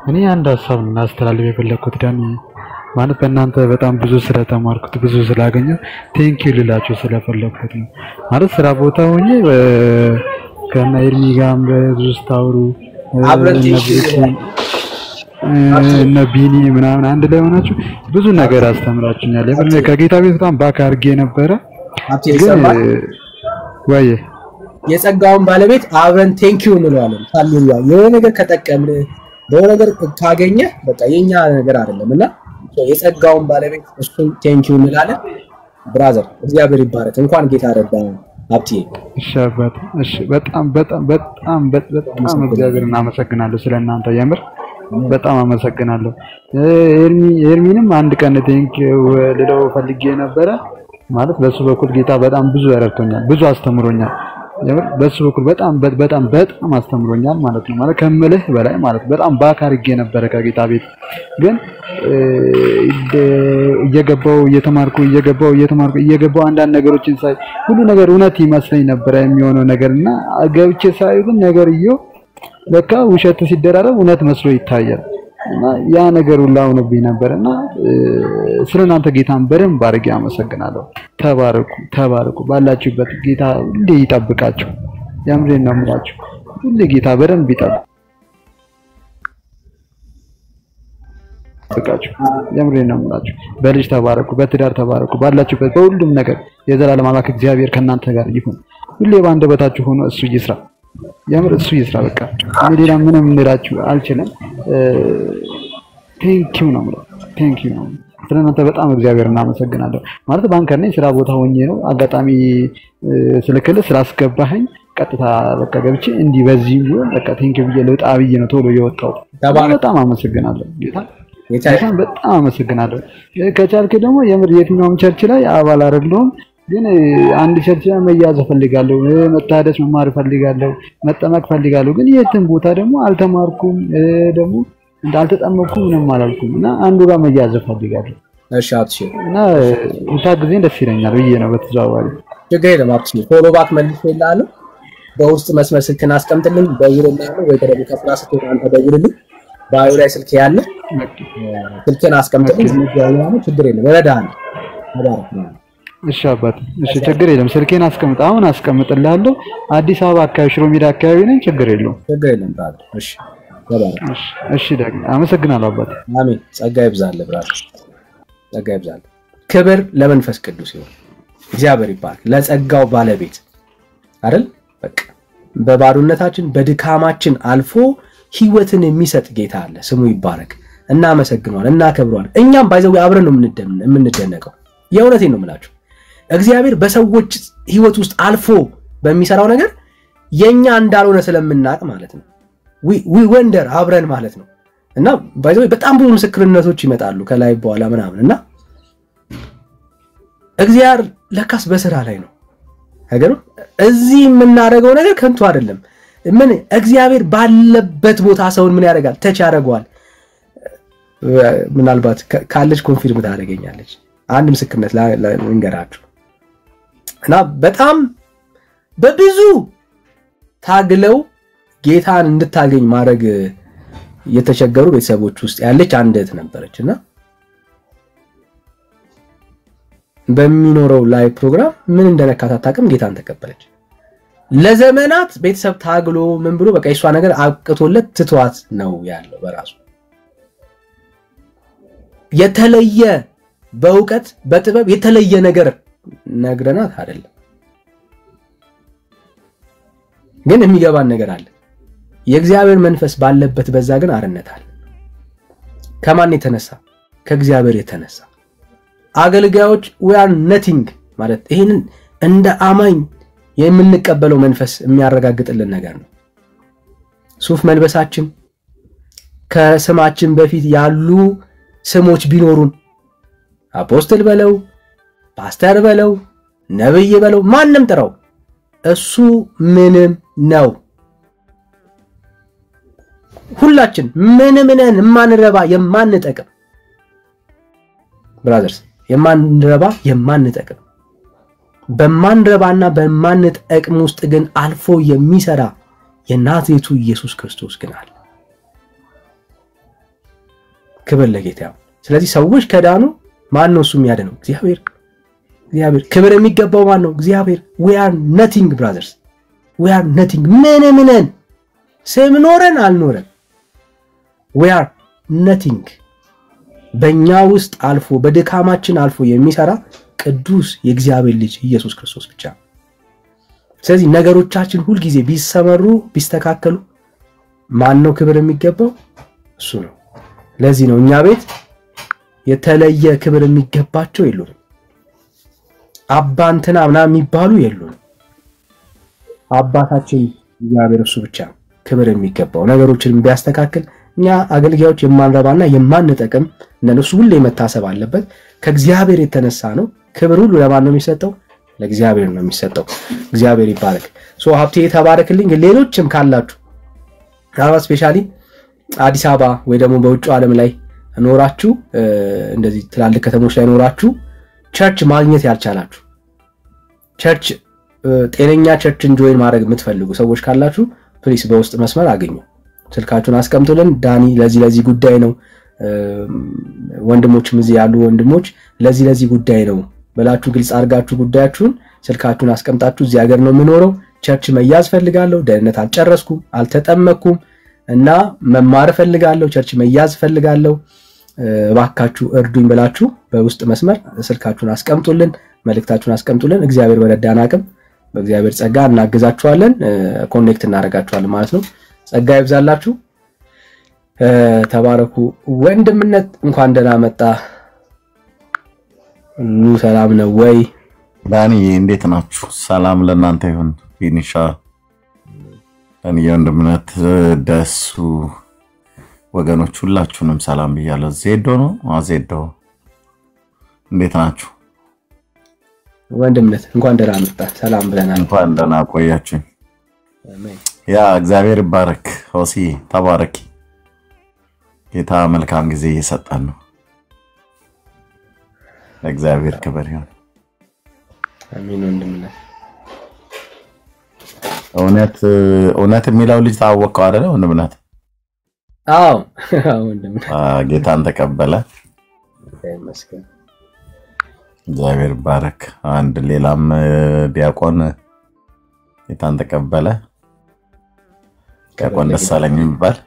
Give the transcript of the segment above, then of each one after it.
እኔ አንድ ሀሳብ እናስተላልፍ የፈለኩት ዳኒ ማለት በእናንተ በጣም ብዙ ስለተማርኩት ብዙ ስላገኘሁ ቴንኪው ልላችሁ ስለፈለኩት ነው። ማለት ስራ ቦታ ሆኜ ከና ኤርሚ ጋር ብዙ ስታወሩ እነ ቢኒ ምናምን አንድ ላይ ሆናችሁ ብዙ ነገር አስተምራችሁኛል። የምን ከጌታ ቤት በጣም ባክ አድርጌ ነበረ ግን ወይ የጸጋውን ባለቤት አብረን ቴንኪው እንለዋለን። ሃሌሉያ የሆነ ነገር ከጠቀምን በሆነ ነገር ካገኘ በቃ የኛ ነገር አይደለም እና የጸጋውን ባለቤት እሱን ቴንኪው እንላለን። ብራዘር እግዚአብሔር ይባረክ። እንኳን ጌታ ረዳን ሀብቴ። እሺ አባት እሺ በጣም እግዚአብሔርን አመሰግናለሁ ስለናንተ የምር በጣም አመሰግናለሁ። ኤርሚንም አንድ ቀን ቴንኪው ልለው ፈልጌ ነበረ ማለት በሱ በኩል ጌታ በጣም ብዙ ያረድቶኛል ብዙ አስተምሮኛል። የምር በሱ በኩል በጣም አስተምሮኛል ማለት ነው። ማለት ከምልህ በላይ ማለት በጣም ባክ አድርጌ ነበረ ከጌታ ቤት ግን እየገባው አንዳንድ ነገሮችን ሳይ ሁሉ ነገር እውነት ይመስለኝ ነበር የሚሆነው ነገርና ገብቼ ሳይ ግን ነገርየው ለካ ውሸት ሲደራረብ እውነት መስሎ ይታያል እና ያ ነገር ሁሉ ሆኖብኝ ነበርና ስለናንተ ጌታን በደንብ አድርጌ አመሰግናለሁ። ተባረኩ ባላችሁበት ጌታ ሁሌ ይጠብቃችሁ። ያምሬን ነው የምላችሁ ሁሌ ጌታ በደንብ ይጠብቃችሁ። ያምሬን ነው የምላችሁ በልጅ ተባረኩ በትዳር ተባረኩ ባላችሁበት በሁሉም ነገር የዘላለም አምላክ እግዚአብሔር ከናንተ ጋር ይሁን። ሁሌ ባንደበታችሁ ሆኖ እሱ ይስራ ያምር እሱ ይስራ በቃ ሌላ ምንም ልላችሁ አልችልም። ቴንኪው ነው ማለት ቴንኪው ነው ስለናንተ በጣም እግዚአብሔር እናመሰግናለሁ። ማለት ባንከር ነኝ ስራ ቦታ ሆኜ ነው አጋጣሚ ስለከለ ስላስገባኸኝ ቀጥታ በቃ ገብቼ እንዲህ በዚህ ቢሆን በቃ ቴንኪው ብዬ ልውጣ ብዬ ነው ቶሎ የወጣው። በጣም አመሰግናለሁ ጌታ በጣም አመሰግናለሁ። ከቻልክ ደግሞ የምር የትኛውም ቸርች ላይ አባል አይደለሁም ግን አንድ ቸርች መያዝ ፈልጋለሁ መታደስ መማር ፈልጋለሁ መጠመቅ ፈልጋለሁ ግን የትም ቦታ ደግሞ አልተማርኩም ደግሞ እንዳልተጠመቅኩም ምንም አላልኩም እና አንዱ ጋር መያዝ ፈልጋለሁ። እሺ አትሽ እና ታግዘኝ ደስ ይለኛል ብዬ ነው በተዛዋሪ ችግር የለም አትሽ ፎሎ ባክ መልሼ እላለሁ። በውስጥ መስመር ስልክን አስቀምጥልኝ ደውልልኝ ወይ ደግሞ ከፍላስ አንተ ደውልልኝ ባዩ ላይ ስልክ ያለ ስልክን አስቀምጥልኝ ነው ችግር የለም እረዳሃለሁ። ተባረክ ነው እሺ አባት እሺ ችግር የለም ስልኬን አሁን አስቀምጥልሃለሁ። አዲስ አበባ አካባቢ ሽሮ ሜዳ አካባቢ ነኝ ችግር የለም ብራዘር። እሺ ተባረክ። እሺ ደግሞ አመሰግናለሁ አባት። አሜን ጸጋ ይብዛል ብራዘር ጸጋ ይብዛል። ክብር ለመንፈስ ቅዱስ ይሁን። እግዚአብሔር ይባርክ ለጸጋው ባለቤት አይደል በቃ በባዶነታችን በድካማችን አልፎ ህይወትን የሚሰጥ ጌታ አለ ስሙ ይባረክ። እናመሰግናለን እናከብረዋለን። እኛም ባይዘው አብረን ነው የምንደነቀው። የእውነቴን ነው የምላችሁ እግዚአብሔር በሰዎች ህይወት ውስጥ አልፎ በሚሰራው ነገር የኛ እንዳልሆነ ስለምናቅ ማለት ነው we wonder አብረን ማለት ነው። እና ባይዘው በጣም ብዙ ምስክርነቶች ይመጣሉ ከላይ በኋላ ምናምን እና እግዚአብሔር ለካስ በስራ ላይ ነው ሀገሩ እዚህ የምናደርገው ነገር ከንቱ አይደለም። ምን እግዚአብሔር ባለበት ቦታ ሰውን ምን ያደርጋል ተች ያደርጋል። ምናልባት ካለች ኮንፊርም ታደርገኛለች አንድ ምስክርነት ልንገራችሁ እና በጣም በብዙ ታግለው ጌታን እንድታገኝ ማድረግ የተቸገሩ ቤተሰቦች ውስጥ ያለች አንድ እህት ነበረችና በሚኖረው ላይ ፕሮግራም ምን እንደነካት አታውቅም ጌታን ተቀበለች። ለዘመናት ቤተሰብ ታግሎ ምን ብሎ በቃ እሷ ነገር አቅቶለት ትቷት ነው ያለው። በራሱ የተለየ በእውቀት በጥበብ የተለየ ነገር ነግረናት አይደለም ግን የሚገባን ነገር አለ። የእግዚአብሔር መንፈስ ባለበት በዛ ግን አርነት አለ። ከማን የተነሳ? ከእግዚአብሔር የተነሳ። አገልጋዮች we are nothing ማለት ይሄንን እንደ አማኝ የምንቀበለው መንፈስ የሚያረጋግጥልን ነገር ነው። ሱፍ መልበሳችን ከስማችን በፊት ያሉ ስሞች ቢኖሩን አፖስቶል በለው ፓስተር በለው ነብይ በለው ማንንም ጥራው እሱ ምንም ነው። ሁላችን ምንም ነን የማንረባ የማንጠቅም ብራዘርስ የማንረባ የማንጠቅም በማንረባና በማንጠቅም ውስጥ ግን አልፎ የሚሰራ የናዝሬቱ ኢየሱስ ክርስቶስ ግን አለ። ክብር ለጌታ ይሁን። ስለዚህ ሰዎች ከዳኑ ማን ነው እሱ የሚያድነው? እግዚአብሔር። ክብር የሚገባው ማን ነው? እግዚአብሔር። we are nothing brothers, we are nothing። ምንም ስም ኖረን አልኖረን we are nothing። በእኛ ውስጥ አልፎ በድካማችን አልፎ የሚሰራ ቅዱስ የእግዚአብሔር ልጅ ኢየሱስ ክርስቶስ ብቻ። ስለዚህ ነገሮቻችን ሁሉ ጊዜ ቢሰመሩ ቢስተካከሉ ማን ነው ክብር የሚገባው? እሱ ነው። ለዚህ ነው እኛ ቤት የተለየ ክብር የሚገባቸው የሉም። አባንተና ምናምን የሚባሉ የሉም። አባታችን እግዚአብሔር እሱ ብቻ ክብር የሚገባው። ነገሮችን ቢያስተካክል እኛ አገልጋዮች የማንረባና የማንጠቅም እነሱ ሁሉ መታሰብ አለበት። ከእግዚአብሔር የተነሳ ነው። ክብር ሁሉ ለማን ነው የሚሰጠው? ለእግዚአብሔር ነው የሚሰጠው። እግዚአብሔር ይባረክ። ሀብቴ ተባረክልኝ። ሌሎችም ካላችሁ ስፔሻሊ አዲስ አበባ ወይ ደግሞ በውጭ ዓለም ላይ ኖራችሁ እንደዚህ ትላልቅ ከተሞች ላይ ኖራችሁ ቸርች ማግኘት ያልቻላችሁ ቸርች ጤነኛ ቸርችን ጆይን ማድረግ የምትፈልጉ ሰዎች ካላችሁ ፕሊስ በውስጥ መስመር አገኙ። ስልካችሁን አስቀምጡልን። ዳኒ ለዚህ ጉዳይ ነው፣ ወንድሞችም እዚህ ያሉ ወንድሞች ለዚህ ጉዳይ ነው በላችሁ ግልጽ አድርጋችሁ ጉዳያችሁን ስልካችሁን አስቀምጣችሁ እዚህ ሀገር ነው የምኖረው፣ ቸርች መያዝ ፈልጋለሁ፣ ደህንነት አልጨረስኩም፣ አልተጠመኩም እና መማር ፈልጋለሁ፣ ቸርች መያዝ ፈልጋለሁ፣ እባካችሁ እርዱኝ ብላችሁ በውስጥ መስመር ስልካችሁን አስቀምጡልን፣ መልእክታችሁን አስቀምጡልን። እግዚአብሔር በረዳን አቅም በእግዚአብሔር ጸጋ እናግዛችኋለን፣ ኮኔክት እናደርጋችኋለን ማለት ነው። ጸጋ ይብዛላችሁ። ተባረኩ። ወንድምነት እንኳን ደህና መጣ። ሰላም ነው ወይ ዳኒ? እንዴት ናችሁ? ሰላም ለእናንተ ይሁን። ፊኒሻ እኔ ወንድምነት ደሱ ወገኖች ሁላችሁንም ሰላም ብያለሁ። ዜዶ ነው ዜዶ፣ እንዴት ናችሁ? ወንድምነት እንኳን ደህና መጣ። ሰላም ብለናል። እንኳን ደህና ቆያችሁ። አሜን። ያ እግዚአብሔር ይባረክ። ሆሲ ተባረኪ። ጌታ መልካም ጊዜ እየሰጠን ነው። ለእግዚአብሔር ክብር ይሁን። አሜን። ወንድምነት እውነት የሚለው ልጅ ታወቀው አይደል? ወንድምነት አዎ ወንድምነት ጌታን ተቀበለ። ይመስገን። እግዚአብሔር ይባረክ። አንድ ሌላም ዲያቆን ጌታን ተቀበለ። ዲያቆን ደሳለኝ የሚባል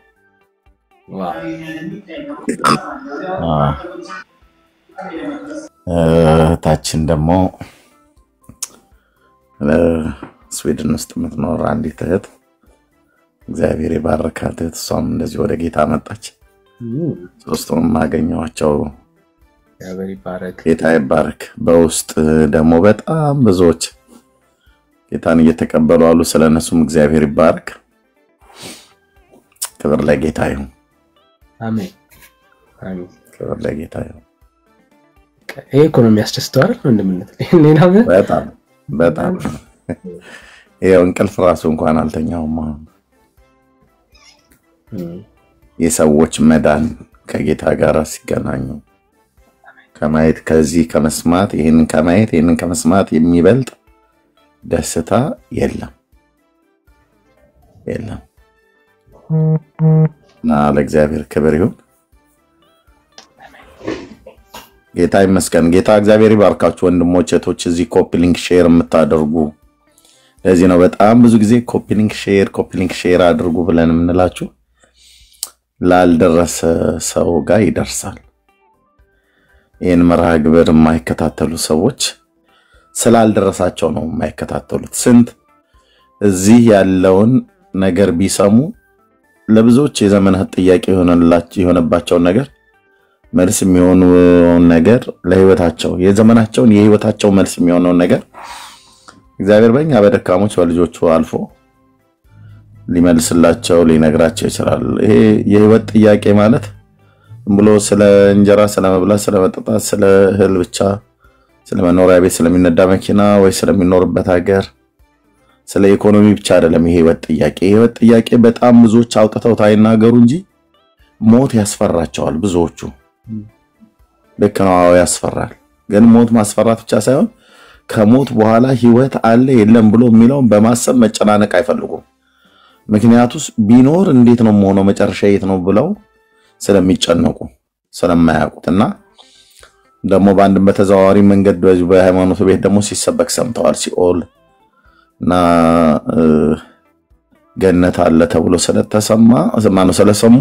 ታችን ደግሞ ስዊድን ውስጥ የምትኖር አንዲት እህት እግዚአብሔር ይባርካት። እሷም እንደዚህ ወደ ጌታ መጣች። ሶስቱም ማገኘዋቸው እግዚአብሔር ይባረክ። ጌታ ይባረክ። በውስጥ ደግሞ በጣም ብዙዎች ጌታን እየተቀበሉ አሉ። ስለነሱም እግዚአብሔር ይባረክ። ክብር ለጌታ ይሁን። አሜን አሜን። ክብር ለጌታ ይሁን። ኢኮኖሚ ያስደስተዋል ወንድምነት። ሌላ በጣም ይሄው እንቅልፍ ራሱ እንኳን አልተኛውም። የሰዎች መዳን ከጌታ ጋር ሲገናኙ ከማየት ከዚህ ከመስማት ይሄንን ከማየት ይሄንን ከመስማት የሚበልጥ ደስታ የለም። ለእግዚአብሔር ክብር ይሁን። ጌታ ይመስገን። ጌታ እግዚአብሔር ይባርካችሁ ወንድሞች እህቶች፣ እዚህ ኮፒ ሊንክ ሼር የምታደርጉ። ለዚህ ነው በጣም ብዙ ጊዜ ኮፒ ሊንክ ሼር አድርጉ ብለን የምንላችሁ። ላልደረሰ ሰው ጋር ይደርሳል። ይሄን መርሃ ግብር የማይከታተሉ ሰዎች ስላልደረሳቸው ነው የማይከታተሉት። ስንት እዚህ ያለውን ነገር ቢሰሙ ለብዙዎች የዘመናት ጥያቄ የሆነባቸው ነገር መልስ የሚሆነው ነገር ለህይወታቸው የዘመናቸውን የህይወታቸው መልስ የሚሆነው ነገር እግዚአብሔር በእኛ በደካሞች በልጆቹ አልፎ ሊመልስላቸው ሊነግራቸው ይችላል። ይሄ የህይወት ጥያቄ ማለት ብሎ ስለ እንጀራ ስለ መብላት ስለ መጠጣት ስለ እህል ብቻ ስለ መኖሪያ ቤት ስለሚነዳ መኪና ወይ ስለሚኖርበት ሀገር ስለ ኢኮኖሚ ብቻ አይደለም። ይሄ ህይወት ጥያቄ በጣም ብዙዎች አውጥተው ታይናገሩ እንጂ ሞት ያስፈራቸዋል ብዙዎቹ። ለከናው ያስፈራል። ግን ሞት ማስፈራት ብቻ ሳይሆን ከሞት በኋላ ህይወት አለ የለም ብሎ የሚለው በማሰብ መጨናነቅ አይፈልጉም። ምክንያቱስ ቢኖር እንዴት ነው መሆኑ መጨረሻ የት ነው ብለው ስለሚጨነቁ ስለማያውቁትና ደግሞ በአንድም በተዘዋዋሪ መንገድ በሃይማኖት ቤት ደግሞ ሲሰበክ ሰምተዋል። ሲኦል እና ገነት አለ ተብሎ ስለተሰማ ስለሰሙ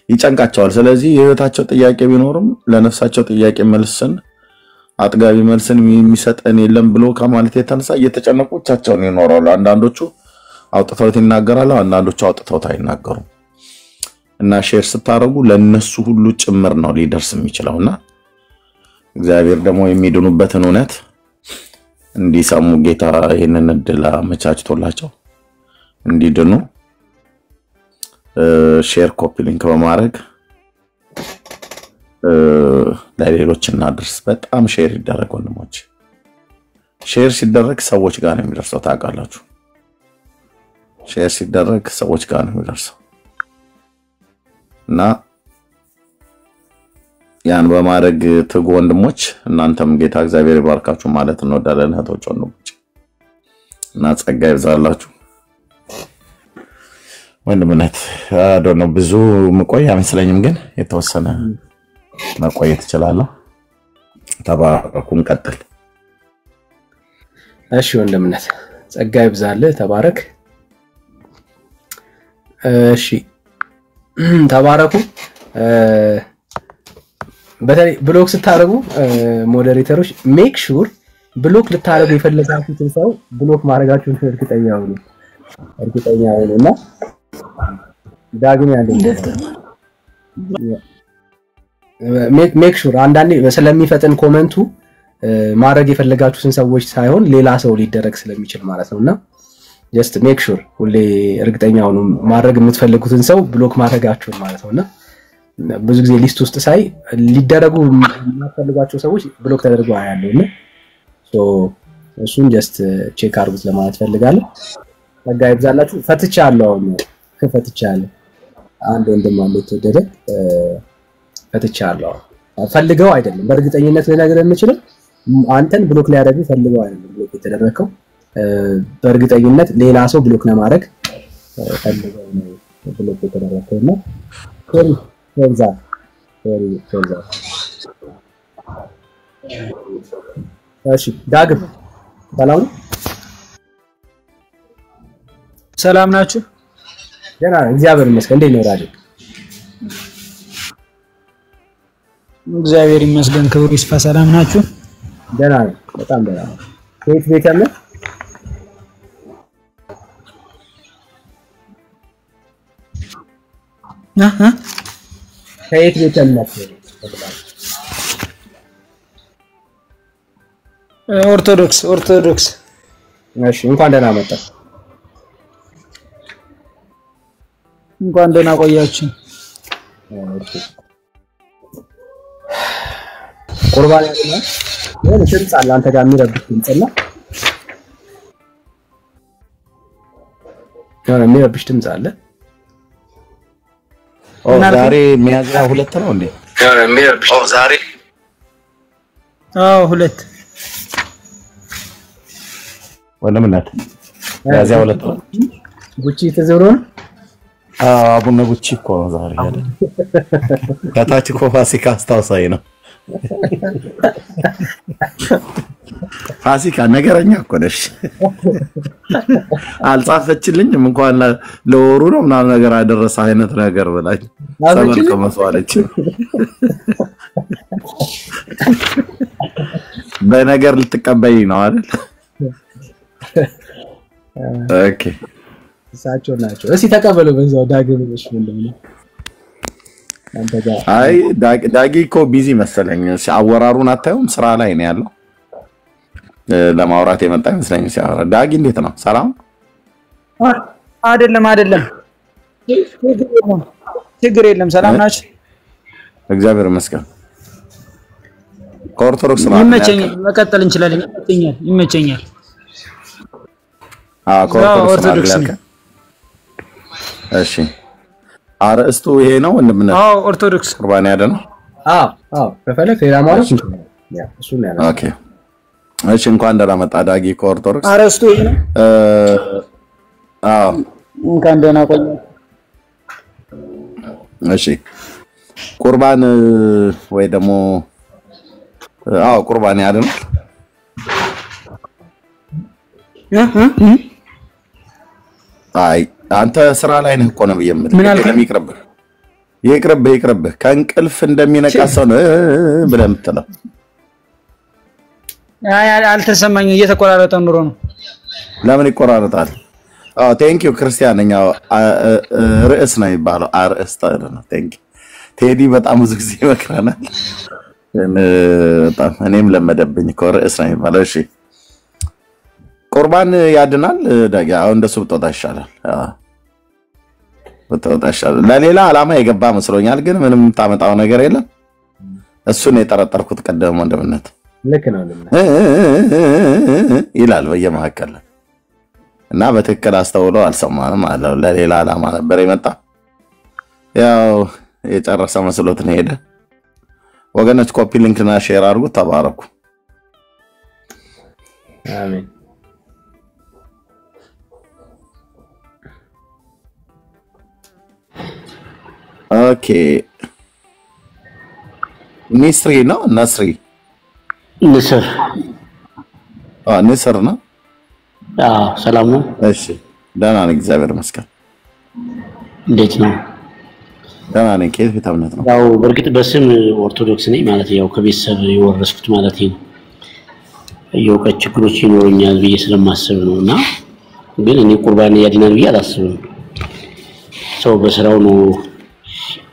ይጨንቃቸዋል። ስለዚህ የህይወታቸው ጥያቄ ቢኖርም ለነፍሳቸው ጥያቄ መልስን አጥጋቢ መልስን የሚሰጠን የለም ብሎ ከማለት የተነሳ እየተጨነቁ ብቻቸውን ይኖራሉ። አንዳንዶቹ አውጥተውት ይናገራሉ፣ አንዳንዶቹ አውጥተውት አይናገሩም። እና ሼር ስታረጉ ለነሱ ሁሉ ጭምር ነው ሊደርስ የሚችለውና እግዚአብሔር ደግሞ የሚድኑበትን እውነት እንዲሰሙ ጌታ ይሄንን እድል አመቻችቶላቸው እንዲድኑ ሼር ኮፒ ሊንክ በማድረግ ለሌሎች እናድርስ። በጣም ሼር ይደረግ ወንድሞች። ሼር ሲደረግ ሰዎች ጋር ነው የሚደርሰው ታውቃላችሁ። ሼር ሲደረግ ሰዎች ጋር ነው የሚደርሰው እና ያን በማድረግ ትጉ ወንድሞች። እናንተም ጌታ እግዚአብሔር ይባርካችሁ ማለት ነው። ዳለን እህቶች ወንድሞች እና ጸጋ ይብዛላችሁ። ወንድምነት አዶኖ ብዙ መቆያ አይመስለኝም፣ ግን የተወሰነ መቆየት ይችላል። ተባረኩን ቀጥል። እሺ ወንድምነት ጸጋ ይብዛልህ፣ ተባረክ። እሺ ተባረኩ። በተለይ ብሎክ ስታረጉ ሞዴሬተሮች ሜክ ሹር ብሎክ ልታረጉ የፈለጋችሁትን ሰው ብሎክ ማድረጋችሁን እርግጠኛ ሁኑና ዳግም ያለኝ ሜክ ሹር አንዳንዴ ስለሚፈጥን ኮሜንቱ ማድረግ የፈለጋችሁትን ሰዎች ሳይሆን ሌላ ሰው ሊደረግ ስለሚችል ማለት ነውና ጀስት ሜክ ሹር ሁሌ እርግጠኛ ሁኑ ማድረግ የምትፈልጉትን ሰው ብሎክ ማድረጋችሁን ማለት ነውና ብዙ ጊዜ ሊስት ውስጥ ሳይ ሊደረጉ የማትፈልጓቸው ሰዎች ብሎክ ተደርገው አያለሁና እሱን ጀስት ቼክ አድርጉት ለማለት ፈልጋለሁ። ጸጋ ይብዛላችሁ። ፈትቻለሁ አንድ ወንድም አለ ተወደደ ፈትቻለሁ። ፈልገው አይደለም በእርግጠኝነት ልነግርህ የምችለው አንተን ብሎክ ሊያደርጉ ፈልገው አይደለም ብሎክ የተደረገው በእርግጠኝነት ሌላ ሰው ብሎክ ለማድረግ ፈልገው ነው ብሎክ የተደረገውና ከዛ እሺ ዳግም ሰላም ናችሁ? ደህና እግዚአብሔር ይመስገን። እንዴት ነው ራዲዮ? እግዚአብሔር ይመስገን ክብሩ ይስፋ። ሰላም ናችሁ? ደህና ነኝ፣ በጣም ደህና ነኝ። ከየት ቤት ያለ? ከየት ቤት ያለ? ኦርቶዶክስ። እሺ እንኳን ደህና መጣ። እንኳን ደህና ቆያችሁ። ቁርባን ያለው ነው ድምጽ አለ አንተ ጋር የሚረብሽ ድምጽና የሚረብሽ ድምጽ አለ። ዛሬ ሚያዝያ 2 ነው እንዴ? ዛሬ ሁለት ወንድምነት ሚያዝያ 2 ነው። ጉቺ ተዘሮን አቡነ ጉቺ እኮ ነው ዛሬ አይደል? ከታች እኮ ፋሲካ አስታውሳኝ ነው። ፋሲካ ነገረኛ እኮ ነሽ። አልጻፈችልኝም እንኳን ለወሩ ነው ምናምን ነገር አደረሰ አይነት ነገር ብላኝ ሰበር ከመስዋለች። በነገር ልትቀበይ ነው አይደል? ኦኬ እሳቸው ናቸው። እስኪ ተቀበሉ በዛው ዳግም እሺ እንደምን አንተ ጋር አይ ዳጊ እኮ ቢዚ መሰለኝ። አወራሩን አታዩም? ስራ ላይ ነው ያለው። ለማውራት የመጣ ይመስለኝ ሲያወራ። ዳጊ እንዴት ነው? ሰላም አይደለም ችግር የለም። ሰላም ናችሁ? እግዚአብሔር ይመስገን። ከኦርቶዶክስ ነው ይመቸኛል። መቀጠል እንችላለን። ይመቸኛል። ከኦርቶዶክስ ነው። እሺ አርእስቱ ይሄ ነው ወንድምነት? ኦርቶዶክስ ቁርባን ያደ ነው። ከፈለክ ሌላ ማለት እሱ ነው ያለው። ኦኬ እሺ እንኳን ደህና መጣ ዳጊ ከኦርቶዶክስ። አርእስቱ ይሄ ነው። እንኳን ደህና ቆየ። እሺ ቁርባን ወይ ደግሞ ቁርባን ያድናል። አይ አንተ ስራ ላይ ነህ እኮ ነው የምልህ። ይቅርብህ ከእንቅልፍ እንደሚነቃ ሰው ነው ብለህ የምትለው። አይ አልተሰማኝም፣ እየተቆራረጠ ኑሮ ነው። ለምን ይቆራረጣል? ቴንክ ዩ ክርስቲያን ነኝ። ርዕስ ነው የሚባለው። አርዕስት አይደለም። ቴንክ ዩ ቴዲ በጣም ብዙ ጊዜ ይመክረናል። በጣም እኔም ለመደብኝ እኮ ርዕስ ነው የሚባለው። እሺ ቁርባን ያድናል። አሁን እንደሱ ብትወጣ ይሻላል። ለሌላ ዓላማ የገባ መስሎኛል፣ ግን ምንም ታመጣው ነገር የለም። እሱን የጠረጠርኩት ቀደም ወንድምነት ልክ ነው ይላል በየመሐከል እና በትክክል አስተውሎ አልሰማንም አለው። ለሌላ ዓላማ ነበር የመጣ። ያው የጨረሰ መስሎት ነው ሄደ። ወገኖች ኮፒ ሊንክና ሼር አድርጉ። ተባረኩ። አሜን። ኦኬ ንስሪ ነው ንስሪ ንስር ነው። ሰላም ነው። እሺ ደህና ነኝ እግዚአብሔር ይመስገን። እንዴት ነው? ደህና ነኝ። ከየት ቤተ እምነት ነው? ያው በእርግጥ በስም ኦርቶዶክስ ነኝ ማለት ያው ከቤተሰብ የወረስኩት ማለት ነው። የእውቀት ችግሮች ይኖሩኛል ብዬ ስለማስብ ነው። እና ግን እኔ ቁርባን ያድናል ብዬ አላስብም። ሰው በስራው ነው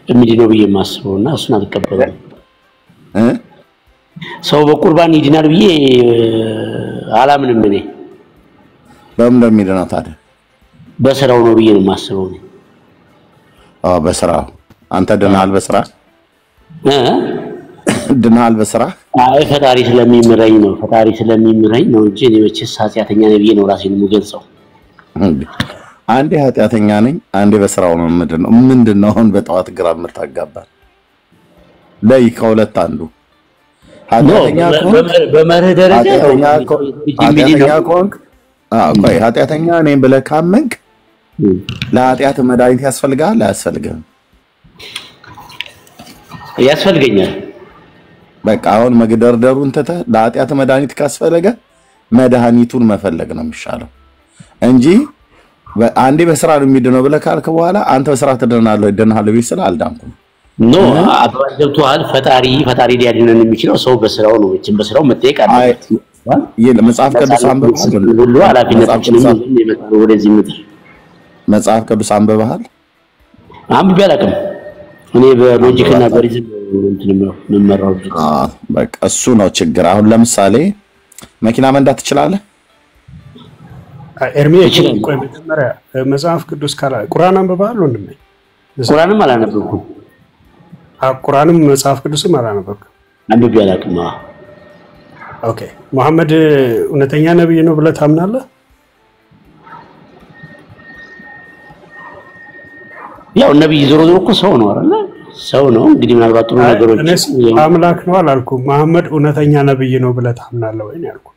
የሚድነው ብዬ የማስበው እና እሱን አልቀበልም። ሰው በቁርባን ይድናል ብዬ አላምንም። እኔ በምን እንደሚድነው ታዲያ? በስራው ነው ብዬ ነው የማስበው። በስራው አንተ ድናል። በስራ ድናል። በስራ አይ ፈጣሪ ስለሚምረኝ ነው እንጂ እኔ መቼስ ኃጢአተኛ ነኝ ብዬ ነው ራሴን የምገልጸው። አንዴ ኃጢአተኛ ነኝ፣ አንዴ በስራው ነው ምንድነው? አሁን በጠዋት ግራ የምታጋባ ለይ ከሁለት አንዱ ኃጢአተኛ በመርህ ደረጃ ኃጢአተኛ ነኝ ብለህ ካመንክ ለኃጢአት መድኃኒት ያስፈልጋል አያስፈልግም? ያስፈልገኛል። በቃ አሁን መግደርደሩን ትተህ ለኃጢአት መድኃኒት ካስፈለገ መድኃኒቱን መፈለግ ነው የሚሻለው እንጂ አንዴ በስራ ነው የሚድነው ብለህ ካልክ በኋላ አንተ በስራ ትድናለህ ቢስል አልዳንኩም። ኖ አባጀብቷል። ፈጣሪ ሊያድነን የሚችለው ሰው በስራው ነው። እቺን በስራው መጠየቅ አለበት። መጽሐፍ ቅዱስ አንብበሃል? ሁሉ ኃላፊነታችን የሚመጣው ወደዚህ ምድር መጽሐፍ ቅዱስ አንብበሃል? አንብቤ አላውቅም። እኔ በሎጂክና በሪዝን ምመራው። በቃ እሱ ነው ችግር። አሁን ለምሳሌ መኪና መንዳት ትችላለህ? ኤርሚ ቆይ መጀመሪያ መጽሐፍ ቅዱስ ካላ ቁርአን አንብበሃል ወንድሜ? ቁርአንም አላነበብኩም። ቁርአንም መጽሐፍ ቅዱስም አላነበብኩም። አንብቤ አላውቅም። ኦኬ መሐመድ እውነተኛ ነብይ ነው ብለህ ታምናለህ? ያው ነብይ ዞሮ እኮ ሰው ነው አይደል? ሰው ነው እንግዲህ ምናልባት ጥሩ ነገሮች አምላክ ነው አላልኩም። መሐመድ እውነተኛ ነብይ ነው ብለህ ታምናለህ ወይ ነው ያልኩህ።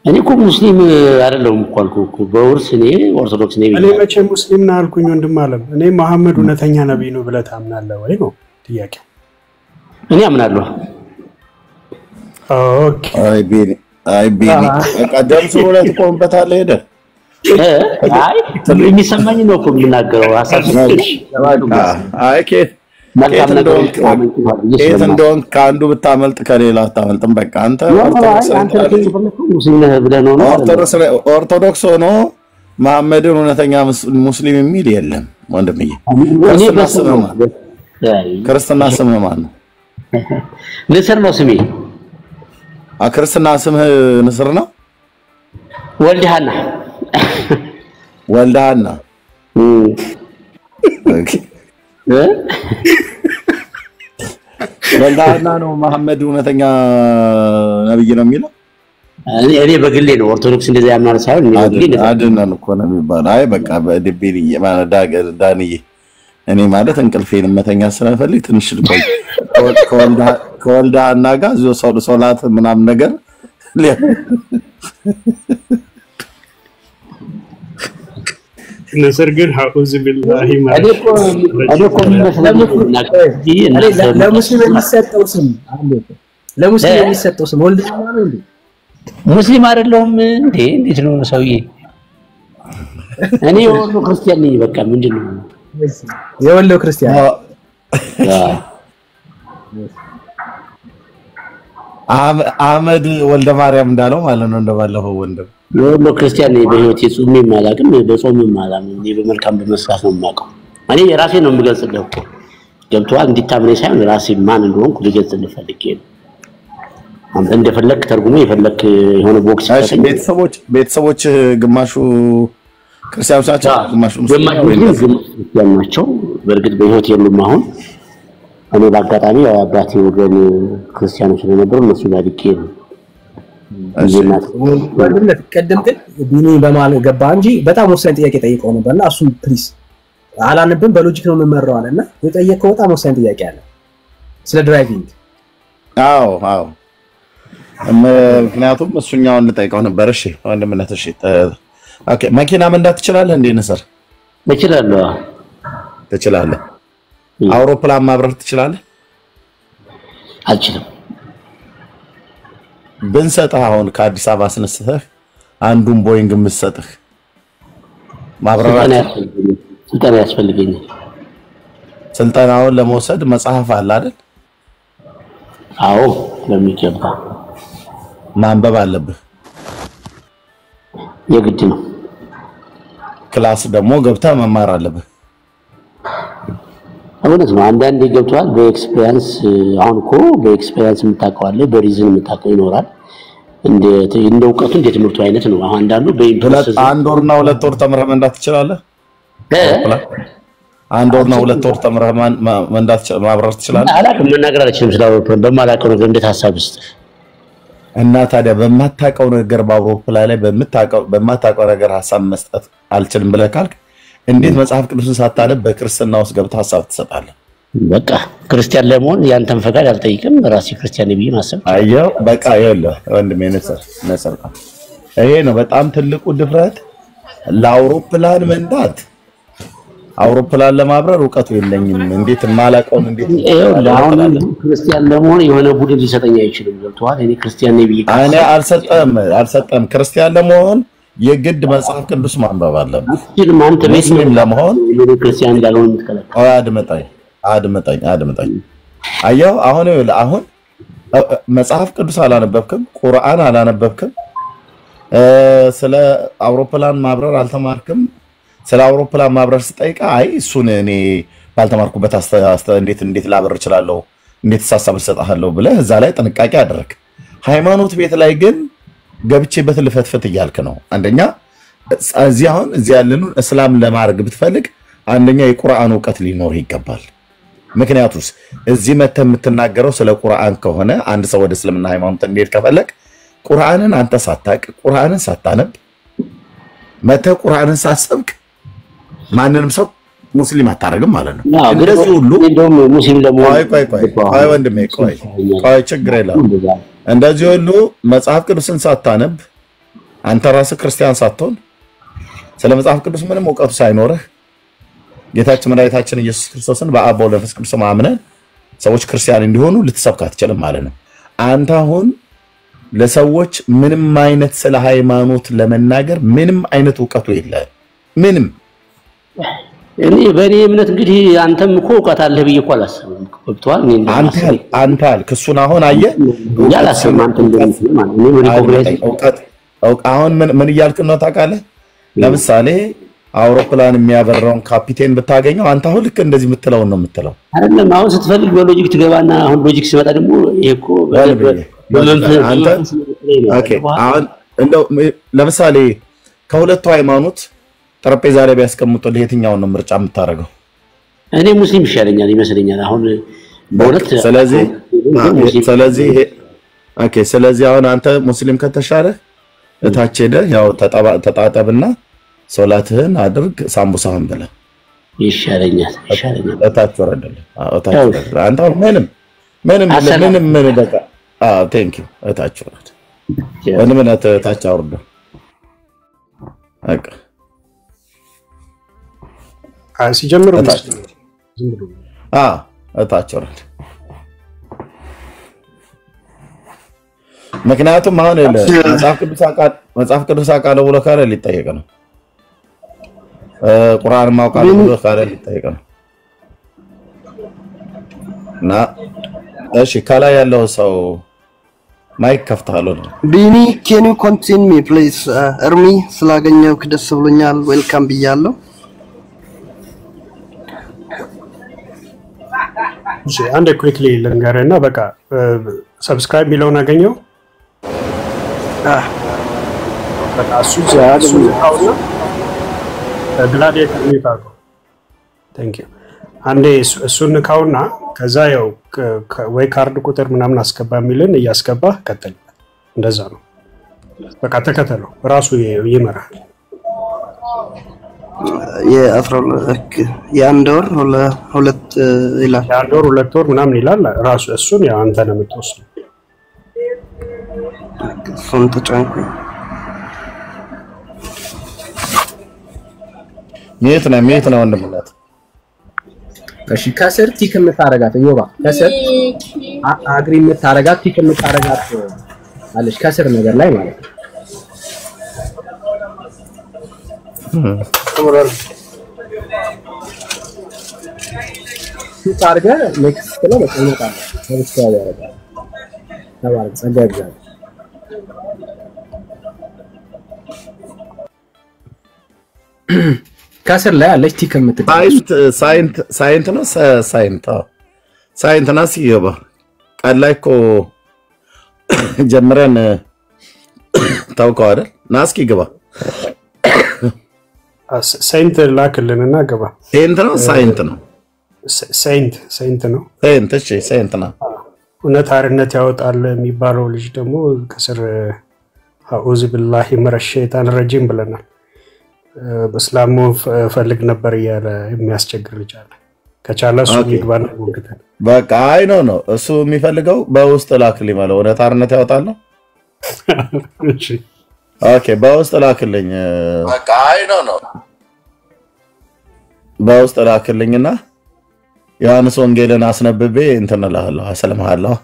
እኔ እኮ ሙስሊም አይደለሁም እኮ አልኩህ እኮ በውርስ እኔ ኦርቶዶክስ ነኝ። እኔ መቼ ሙስሊም ነህ አልኩኝ ወንድም አለም። እኔ መሐመድ እውነተኛ ነብይ ነው ብለህ ታምናለህ ወይ ነው ጥያቄው። እኔ አምናለሁ። ኦኬ አይ ቢኒ ቀደም ሲሆን ተቆምበታለህ ሄደ። አይ የሚሰማኝ ነው እኮ የምናገረው ሐሳብ ስለሽ አይ ከየት እንደሆንክ ከአንዱ ብታመልጥ ከሌላ አታመልጥም። በቃ አንተ ኦርቶዶክስ ሆኖ መሐመድን እውነተኛ ሙስሊም የሚል የለም ወንድምዬ። ክርስትና ስምህ ማን ነው? ንስር ነው ስሜ። ክርስትና ስምህ ንስር ነው? ወልደሃና ወልደሃና ነው መሐመድ እውነተኛ ነብይ ነው የሚለው። እኔ በግሌ ነው ኦርቶዶክስ እንደዛ ያማር ሳይሆን እኔ በግሌ አድነን እኮ ነው የሚባለው። አይ በቃ በድቤል ዳንዬ እኔ ማለት እንቅልፌን መተኛ ስለፈልግ ትንሽ ልቆይ ከወልደሃና ጋር ሶላት ምናምን ነገር ነስር ግን አዑዙ ቢላሂ ለሙስሊም የሚሰጠው ስም አለ ለሙስሊም የሚሰጠው ስም ወልድ ነው እንዴ ሙስሊም አይደለሁም እንዴ እንዴት ነው ሰውዬ እኔ የወሎ ክርስቲያን ነኝ በቃ ምንድነው የወሎ ክርስቲያን አህመድ ወልደ ማርያም እንዳለው ማለት ነው እንደባለፈው ወንድም የወሎ ክርስቲያን ነኝ በህይወቴ ጾሜ ማላቅም በጾምም ማላም እኔ በመልካም በመስራት ነው የማውቀው እኔ የራሴ ነው የምገልጽልህ እኮ ገብቶሃል እንዲታምነኝ ሳይሆን ራሴ ማን እንደሆንኩ ልገልጽልህ ፈልጌ ነው አንተ እንደፈለክ ተርጉሞ የፈለክ የሆነ ቦክስ ቤተሰቦች ግማሹ ክርስቲያኖች ናቸው ግማሹ ክርስቲያን ናቸው በእርግጥ በህይወት የሉም አሁን እኔ በአጋጣሚ አባቴ ወገን ክርስቲያኖች ስለነበሩ እነሱ ጋር ልኬ ነው ወንድነት ቀደም ግን ዲኒ በማለት ገባ እንጂ በጣም ወሳኝ ጥያቄ ጠይቀው ነበርና እሱም ፕሊዝ አላነብም በሎጂክ ነው የምመራው አለና የጠየቀው በጣም ወሳኝ ጥያቄ አለ ስለ ድራይቪንግ አዎ ምክንያቱም እሱኛውን እንጠይቀው ነበር እሺ ወንድምነት እሺ ኦኬ መኪና መንዳት ትችላለህ እንዴ ነሰር ትችላለህ አውሮፕላን ማብረር ትችላለህ አልችልም ብንሰጥህ አሁን ከአዲስ አበባ አስነስተህ አንዱን ቦይንግ የምትሰጥህ ማብረር ስልጠና ያስፈልገኛል ስልጠናውን ለመውሰድ መጽሐፍ አለ አይደል አዎ ለሚገባ ማንበብ አለብህ የግድ ነው ክላስ ደግሞ ገብተህ መማር አለብህ እውነት ነው አንዳንዴ ገብቷል በኤክስፒሪየንስ አሁን እኮ በኤክስፒሪየንስ የምታውቀው አለ በሪዝን የምታውቀው ይኖራል እንደ እውቀቱ እንደ ትምህርቱ አይነት ነው አሁን አንዳንዱ በኢምፕረስ አንድ ወርና ሁለት ወር ተምረህ መንዳት ትችላለህ አንድ ወርና ሁለት ወር ተምረህ መንዳት ማብረር ትችላለህ አላውቅም መናገር አልችልም ስላውሮፕላን በማላውቀው ነገር እንዴት ሐሳብ ውስጥ እና ታዲያ በማታውቀው ነገር በአውሮፕላን ላይ በማታውቀው ነገር ሐሳብ መስጠት አልችልም ብለህ ካልክ እንዴት መጽሐፍ ቅዱስን ሳታነብ በክርስትና ውስጥ ገብተህ ሐሳብ ትሰጣለህ በቃ ክርስቲያን ለመሆን ያንተን ፈቃድ አልጠይቅም ራሴ ክርስቲያን ነኝ ማሰብ አየው በቃ ይኸውልህ ወንድሜ ነሰር ይሄ ነው በጣም ትልቁ ድፍረት ለአውሮፕላን መንዳት አውሮፕላን ለማብረር ዕውቀቱ የለኝም እንዴት ማላቀውን እንዴት አሁን ክርስቲያን ለመሆን የሆነ ቡድን ሊሰጠኝ አይችልም ገብቶሃል እኔ ክርስቲያን ነኝ እኔ አልሰጠም ክርስቲያን ለመሆን የግድ መጽሐፍ ቅዱስ ማንበብ አለብህ አንተ ሙስሊም ለመሆን ክርስቲያን እንዳልሆን የምትከለክለው አድምጠኝ አየው አሁን መጽሐፍ ቅዱስ አላነበብክም ቁርአን አላነበብክም ስለ አውሮፕላን ማብረር አልተማርክም ስለ አውሮፕላን ማብረር ስጠይቃ አይ እሱን እኔ ባልተማርኩበት እንዴት ላበር እችላለሁ እንዴት ተሳሳብ ሰጣለሁ ብለህ እዛ ላይ ጥንቃቄ አድርግ ሃይማኖት ቤት ላይ ግን ገብቼበት ልፈትፈት እያልክ ነው አንደኛ እዚህ ያለኑ እስላም ለማድረግ ብትፈልግ አንደኛ የቁርአን ዕውቀት ሊኖር ይገባል ምክንያቱስ እዚህ መተህ የምትናገረው ስለ ቁርአን ከሆነ አንድ ሰው ወደ እስልምና ሃይማኖት እንዴት ከፈለክ ቁርአንን አንተ ሳታቅ ቁርአንን ሳታነብ መተህ ቁርአንን ሳትሰብክ ማንንም ሰው ሙስሊም አታረግም ማለት ነው እንደዚህ ሁሉ እንደውም ሙስሊም ለመሆን ቆይ ወንድሜ ቆይ ችግር የለውም እንደዚህ ሁሉ መጽሐፍ ቅዱስን ሳታነብ አንተ ራስህ ክርስቲያን ሳትሆን ስለ መጽሐፍ ቅዱስ ምንም ዕውቀቱ ሳይኖርህ ጌታችን መድኃኒታችን ኢየሱስ ክርስቶስን በአብ ወወልድ ወመንፈስ ቅዱስ አምነን ሰዎች ክርስቲያን እንዲሆኑ ልትሰብክ አትችልም ማለት ነው አንተ አሁን ለሰዎች ምንም አይነት ስለ ሃይማኖት ለመናገር ምንም አይነት ዕውቀቱ የለህም ምንም እኔ በእኔ እምነት እንግዲህ አንተም እኮ ዕውቀት አለህ ብዬ እኮ አላሰብም ገብቶሃል አንተ አልክሱን አሁን አየህ ያላሰብም አንተ እንደምትል ማለት ነው ምን ሪኮግናይዝ አሁን ምን እያልክ ነው ታውቃለህ ለምሳሌ አውሮፕላን የሚያበረውን ካፒቴን ብታገኘው አንተ አሁን ልክ እንደዚህ የምትለው ነው የምትለው አይደለም አሁን ስትፈልግ በሎጂክ ትገባና አሁን ሎጂክ ሲመጣ ደግሞ ይሄኮ አንተ ኦኬ አሁን እንደው ለምሳሌ ከሁለቱ ሃይማኖት ጠረጴዛ ላይ ቢያስቀምጡልህ የትኛውን ነው ምርጫ የምታደርገው እኔ ሙስሊም ይሻለኛል ይመስለኛል አሁን በእውነት ስለዚህ አሁን አንተ ሙስሊም ከተሻለ እታች ሄደህ ያው ተጣጣብና ሶላትህን አድርግ ሳምቡሳህን ብለህ ይሻለኛል እታች ወረደልህ አንተ ምንም በቃ ቴንክ ዩ እታች ወረደ ወንድምነት እታች አውርደው በቃ ሲጀምሩ እታች ወረድ። ምክንያቱም አሁን መጽሐፍ ቅዱስ አውቃለሁ ብሎ ካለ ሊጠየቅ ነው። ቁርአን ማውቃለሁ ብሎ ካለ ሊጠየቅ ነው። እና እሺ ከላይ ያለው ሰው ማይክ ከፍታለሁ ነው። ቢኒ can you continue me please? እርሚ ስላገኘው ደስ ብሎኛል። ዌልካም ብያለሁ። እሺ አንድ quickly ልንገርና በቃ ሰብስክራይብ ሚለውን አገኘው። በቃ እሱ አውና ግላዲኤተር ሚባሉ thank you አንዴ እሱን ካውና ከዛ ያው ወይ ካርድ ቁጥር ምናምን አስገባ የሚልን እያስገባ ቀጥል። እንደዛ ነው። በቃ ተከተለው ራሱ ይመራል። የአንድ ወር ሁለት ይላል። የአንድ ወር ሁለት ወር ምናምን ይላል ራሱ። እሱን ያው አንተ ነው የምትወስነው። እሱን ተጨንኩኝ። ሚት ነው ወንድምነት። እሺ ከስር ቲክ የምታረጋት ዮባ ከስር አግሪ የምታረጋት ቲክ የምታረጋት አለሽ ከስር ነገር ላይ ማለት ነው። ታርገ ኔክስት ነው በቃ ይመጣል። ሰብስክራይብ ያደርጋል። ተባረክ ጸጋ ይብዛል። ከስር ላይ አለች ቲክ የምትባለው ሳይንት ነው ሳይንት ነው ሲዮባ ቃል ላይ እኮ ጀምረን ታውቀው አይደል? ና እስኪ ግባ። ሳይንት ላክልንና ግባ። ሳይንት ነው ሳይንት ነው ሳይንት ነው እሺ ሳይንት ነው። እውነት አርነት ያወጣል የሚባለው ልጅ ደግሞ ከስር አዑዙ ቢላሂ ሚነሽ ሸይጣን ረጂም ብለናል። በእስላሙ ፈልግ ነበር እያለ የሚያስቸግር ልጅ አለ። ከቻለ እሱ ይግባና ወግተን በቃ አይ ነው እሱ የሚፈልገው በውስጥ ላክልኝ ማለት እውነት አርነት ያወጣል ነው። እሺ ኦኬ በውስጥ ላክልኝ በቃ አይ ነው በውስጥ ላክልኝና ዮሐንስ ወንጌልን አስነብቤ እንትን እልሃለሁ አሰልምሃለሁ።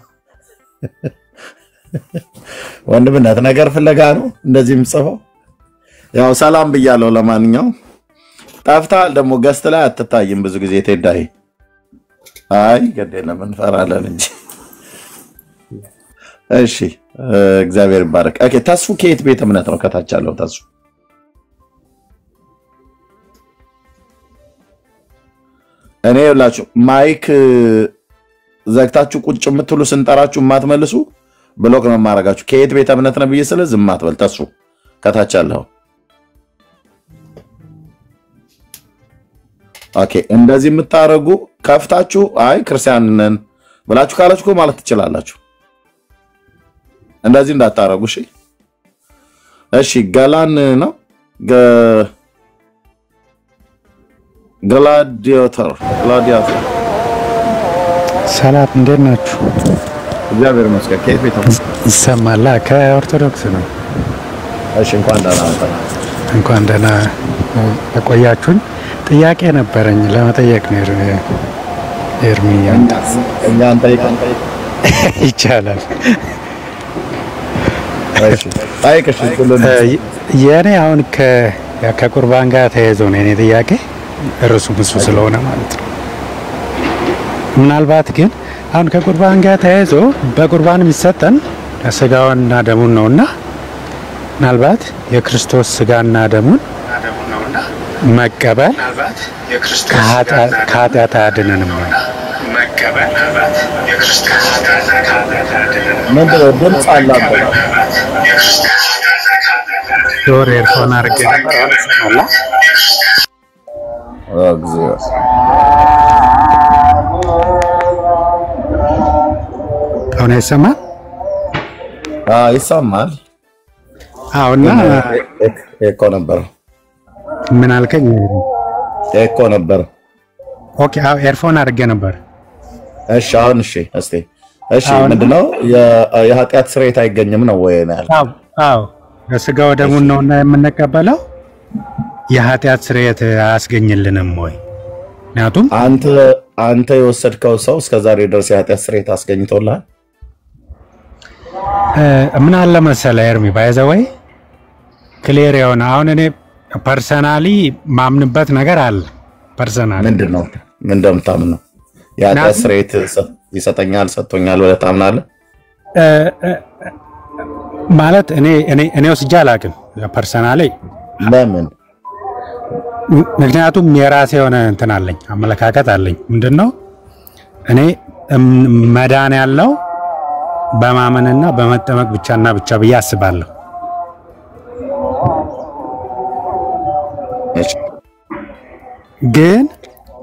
ወንድምነት ነገር ፍለጋ ነው እንደዚህ የምጽፈው። ያው ሰላም ብያለሁ። ለማንኛውም ጠፍታል ደግሞ ገስት ላይ አትታይም ብዙ ጊዜ ተዳይ። አይ ገደለም እንፈራለን እንጂ። እሺ እግዚአብሔር ይባረክ። ኦኬ ተስፉ ከየት ቤተ እምነት ነው ከታች ያለው ተስፉ? እኔ ያላችሁ ማይክ ዘግታችሁ ቁጭ የምትሉ ስንጠራችሁ የማትመልሱ ብሎክ ነው ማረጋችሁ። ከየት ቤተ እምነት ነው ብዬ ስለ ዝም አትበል ተስፉ ከታች ያለው። ኦኬ እንደዚህ የምታረጉ ከፍታችሁ አይ ክርስቲያን ነን ብላችሁ ካላችሁ ማለት ትችላላችሁ። እንደዚህ እንዳታረጉ እሺ። እሺ ገላን ነው ግላዲኤተር ሰላም እንዴት ናችሁ? እግዚአብሔር ይመስገን። ከየት ቤት ነው? ይሰማል? ከኦርቶዶክስ ነው። እሺ እንኳን ደህና ቆያችሁኝ። ጥያቄ ነበረኝ ለመጠየቅ ነው። ኤርሚያ እኛን ጠይቀን ይቻላል? እሺ ጠይቅሽ። የኔ አሁን ከቁርባን ጋር ተያይዞ ነው የኔ ጥያቄ። እርሱ ብዙ ስለሆነ ማለት ነው። ምናልባት ግን አሁን ከቁርባን ጋር ተያይዞ በቁርባን የሚሰጠን ስጋውና ደሙን ነውና ምናልባት የክርስቶስ ስጋና ደሙን መቀበል ከኃጢአት አያድነንም ነው። ምንድነው ድምፅ አላበት? ዶር ኤርፎን አድርጌ ነበር አልሰማላ። እግዚአብሔር አሁን ይሰማል? ይሰማል። አሁንና ኤኮ ነበር። ምን አልከኝ? ኤኮ ነበር። ኦኬ አዎ ኤርፎን አድርጌ ነበር። እሺ አሁን እስቲ ምንድነው የኃጢአት ስርየት አይገኝም ነው ወይ ነው ያልከው? አዎ ስጋው ደሙን ነውና የምንቀበለው የኃጢአት ስርየት አያስገኝልንም ወይ? ምክንያቱም አንተ የወሰድከው ሰው እስከዛሬ ድረስ የኃጢአት ስርየት አስገኝቶልሃል? ምን አለ መሰለህ ኤርሚ ባይዘወይ ክሊር የሆነ አሁን እኔ ፐርሰናሊ ማምንበት ነገር አለ። ፐርሰናሊ ምንድነው? ምን እንደምታምነው? የኃጢአት ስርየት ይሰጠኛል ሰጥቶኛል ብለህ ታምናለህ? ማለት እኔ ወስጄ አላውቅም ፐርሰናሊ። ለምን? ምክንያቱም የራሴ የሆነ እንትን አለኝ፣ አመለካከት አለኝ። ምንድነው እኔ መዳን ያለው በማመንና በመጠመቅ ብቻና ብቻ ብዬ አስባለሁ። ግን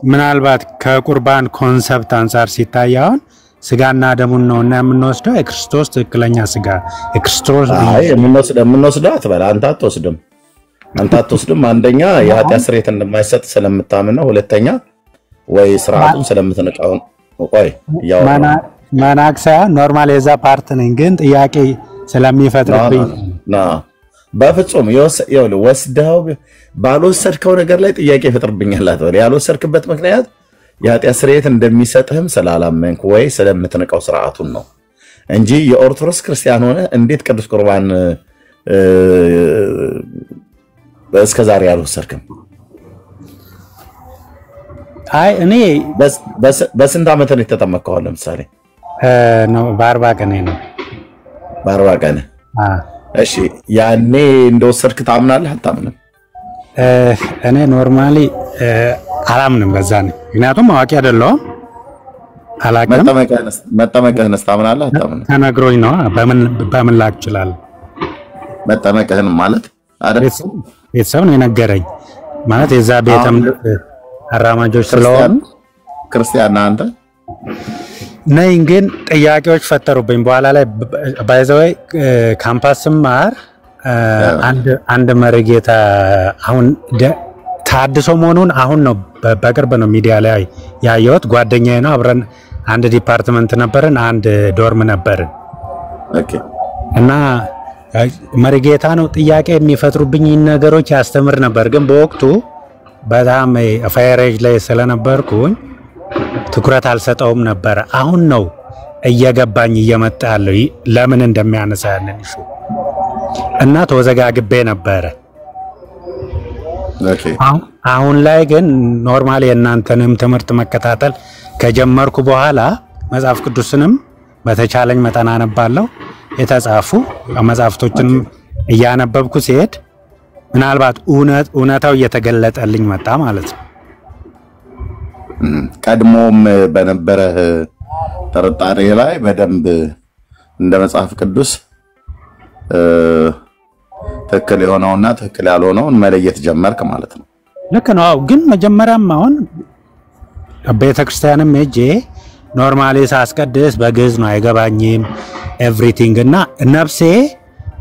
ምናልባት ከቁርባን ኮንሰፕት አንፃር ሲታይ አሁን ስጋና ደሙን ነውና የምንወስደው የክርስቶስ ትክክለኛ ስጋ የክርስቶስ የምንወስደው አትበል። አንተ አትወስድም። አንደኛ የኃጢአት ስርየት እንደማይሰጥ ስለምታምነው፣ ሁለተኛ ወይ ስርዓቱን ስለምትንቀው። ቆይ ማናክሳ ኖርማል የዛ ፓርት ነኝ፣ ግን ጥያቄ ስለሚፈጥርብኝ በፍጹም ወስደው ባልወሰድከው ነገር ላይ ጥያቄ ይፈጥርብኛል አትበል። ያልወሰድክበት ምክንያት የኃጢአት ስርየት እንደሚሰጥህም ስላላመንክ ወይ ስለምትንቀው ስርዓቱን ነው እንጂ የኦርቶዶክስ ክርስቲያን ሆነ እንዴት ቅዱስ ቁርባን እስከዛሬ ያልወሰድክም? አይ እኔ በስንት ዓመት ነው የተጠመቀው? ለምሳሌ ነው በ40 ቀን ነው። በ40 ቀን እሺ። ያኔ እንደወሰድክ ታምናለህ አታምንም? እኔ ኖርማሊ አላምንም በዛ ነው። ምክንያቱም አዋቂ አይደለሁም፣ አላውቅም። መጠመቅህንስ ታምናለህ አታምንም? ተነግሮኝ ነው። በምን ላቅ ይችላል? መጠመቅህን ማለት አይደል ቤተሰብ ነው የነገረኝ። ማለት የዛ ቤተ እምነት አራማጆች ስለሆኑ ክርስቲያን ነህ አንተ ነኝ። ግን ጥያቄዎች ፈጠሩብኝ በኋላ ላይ ባይዘወይ ካምፓስ ማር አንድ መሪጌታ አሁን ታድሶ መሆኑን አሁን ነው በቅርብ ነው ሚዲያ ላይ ያየሁት። ጓደኛዬ ነው፣ አብረን አንድ ዲፓርትመንት ነበርን፣ አንድ ዶርም ነበርን። ኦኬ። እና መሪጌታ ነው ጥያቄ የሚፈጥሩብኝ ነገሮች ያስተምር ነበር። ግን በወቅቱ በጣም ፋይሬጅ ላይ ስለነበርኩኝ ትኩረት አልሰጠውም ነበር። አሁን ነው እየገባኝ እየመጣ ያለው ለምን እንደሚያነሳ ያንን ኢሹ እና ተወዘጋግቤ ነበረ። ኦኬ። አሁን ላይ ግን ኖርማሊ የእናንተንም ትምህርት መከታተል ከጀመርኩ በኋላ መጽሐፍ ቅዱስንም በተቻለኝ መጠን አነባለሁ። የተጻፉ መጽሐፍቶችንም እያነበብኩ ሲሄድ ምናልባት እውነታው እየተገለጠልኝ መጣ ማለት ነው። ቀድሞም በነበረ ጥርጣሬ ላይ በደንብ እንደ መጽሐፍ ቅዱስ ትክክል የሆነውና ትክክል ያልሆነውን መለየት ጀመርክ ማለት ነው። ልክ ነው። ግን መጀመሪያም አሁን ቤተክርስቲያንም ሄጄ ኖርማሊ ሳስቀድስ በግዕዝ ነው አይገባኝም ኤቭሪቲንግ እና ነፍሴ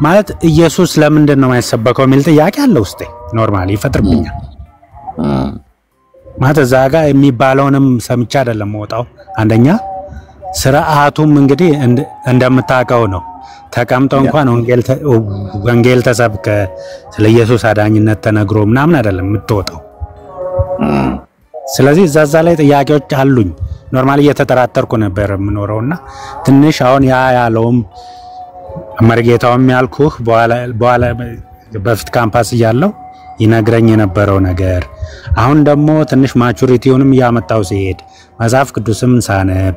ማለት ኢየሱስ ለምንድን ነው የማይሰበከው የሚል ጥያቄ አለ ውስጤ ኖርማሊ ይፈጥርብኛል። ማለት እዛ ጋር የሚባለውንም ሰምቼ አይደለም ወጣው። አንደኛ ስርዓቱም እንግዲህ እንደምታውቀው ነው። ተቀምጠው እንኳን ወንጌል ተሰብከ ስለ ኢየሱስ አዳኝነት ተነግሮ ምናምን አይደለም የምትወጣው። ስለዚህ እዛ ላይ ጥያቄዎች አሉኝ። ኖርማሊ እየተጠራጠርኩ ነበር የምኖረውና ትንሽ አሁን ያለውም መርጌታውም ያልኩህ በኋላ በፊት ካምፓስ እያለው ይነግረኝ የነበረው ነገር አሁን ደግሞ ትንሽ ማቹሪቲውንም ያመጣው ሲሄድ መጽሐፍ ቅዱስም ሳነብ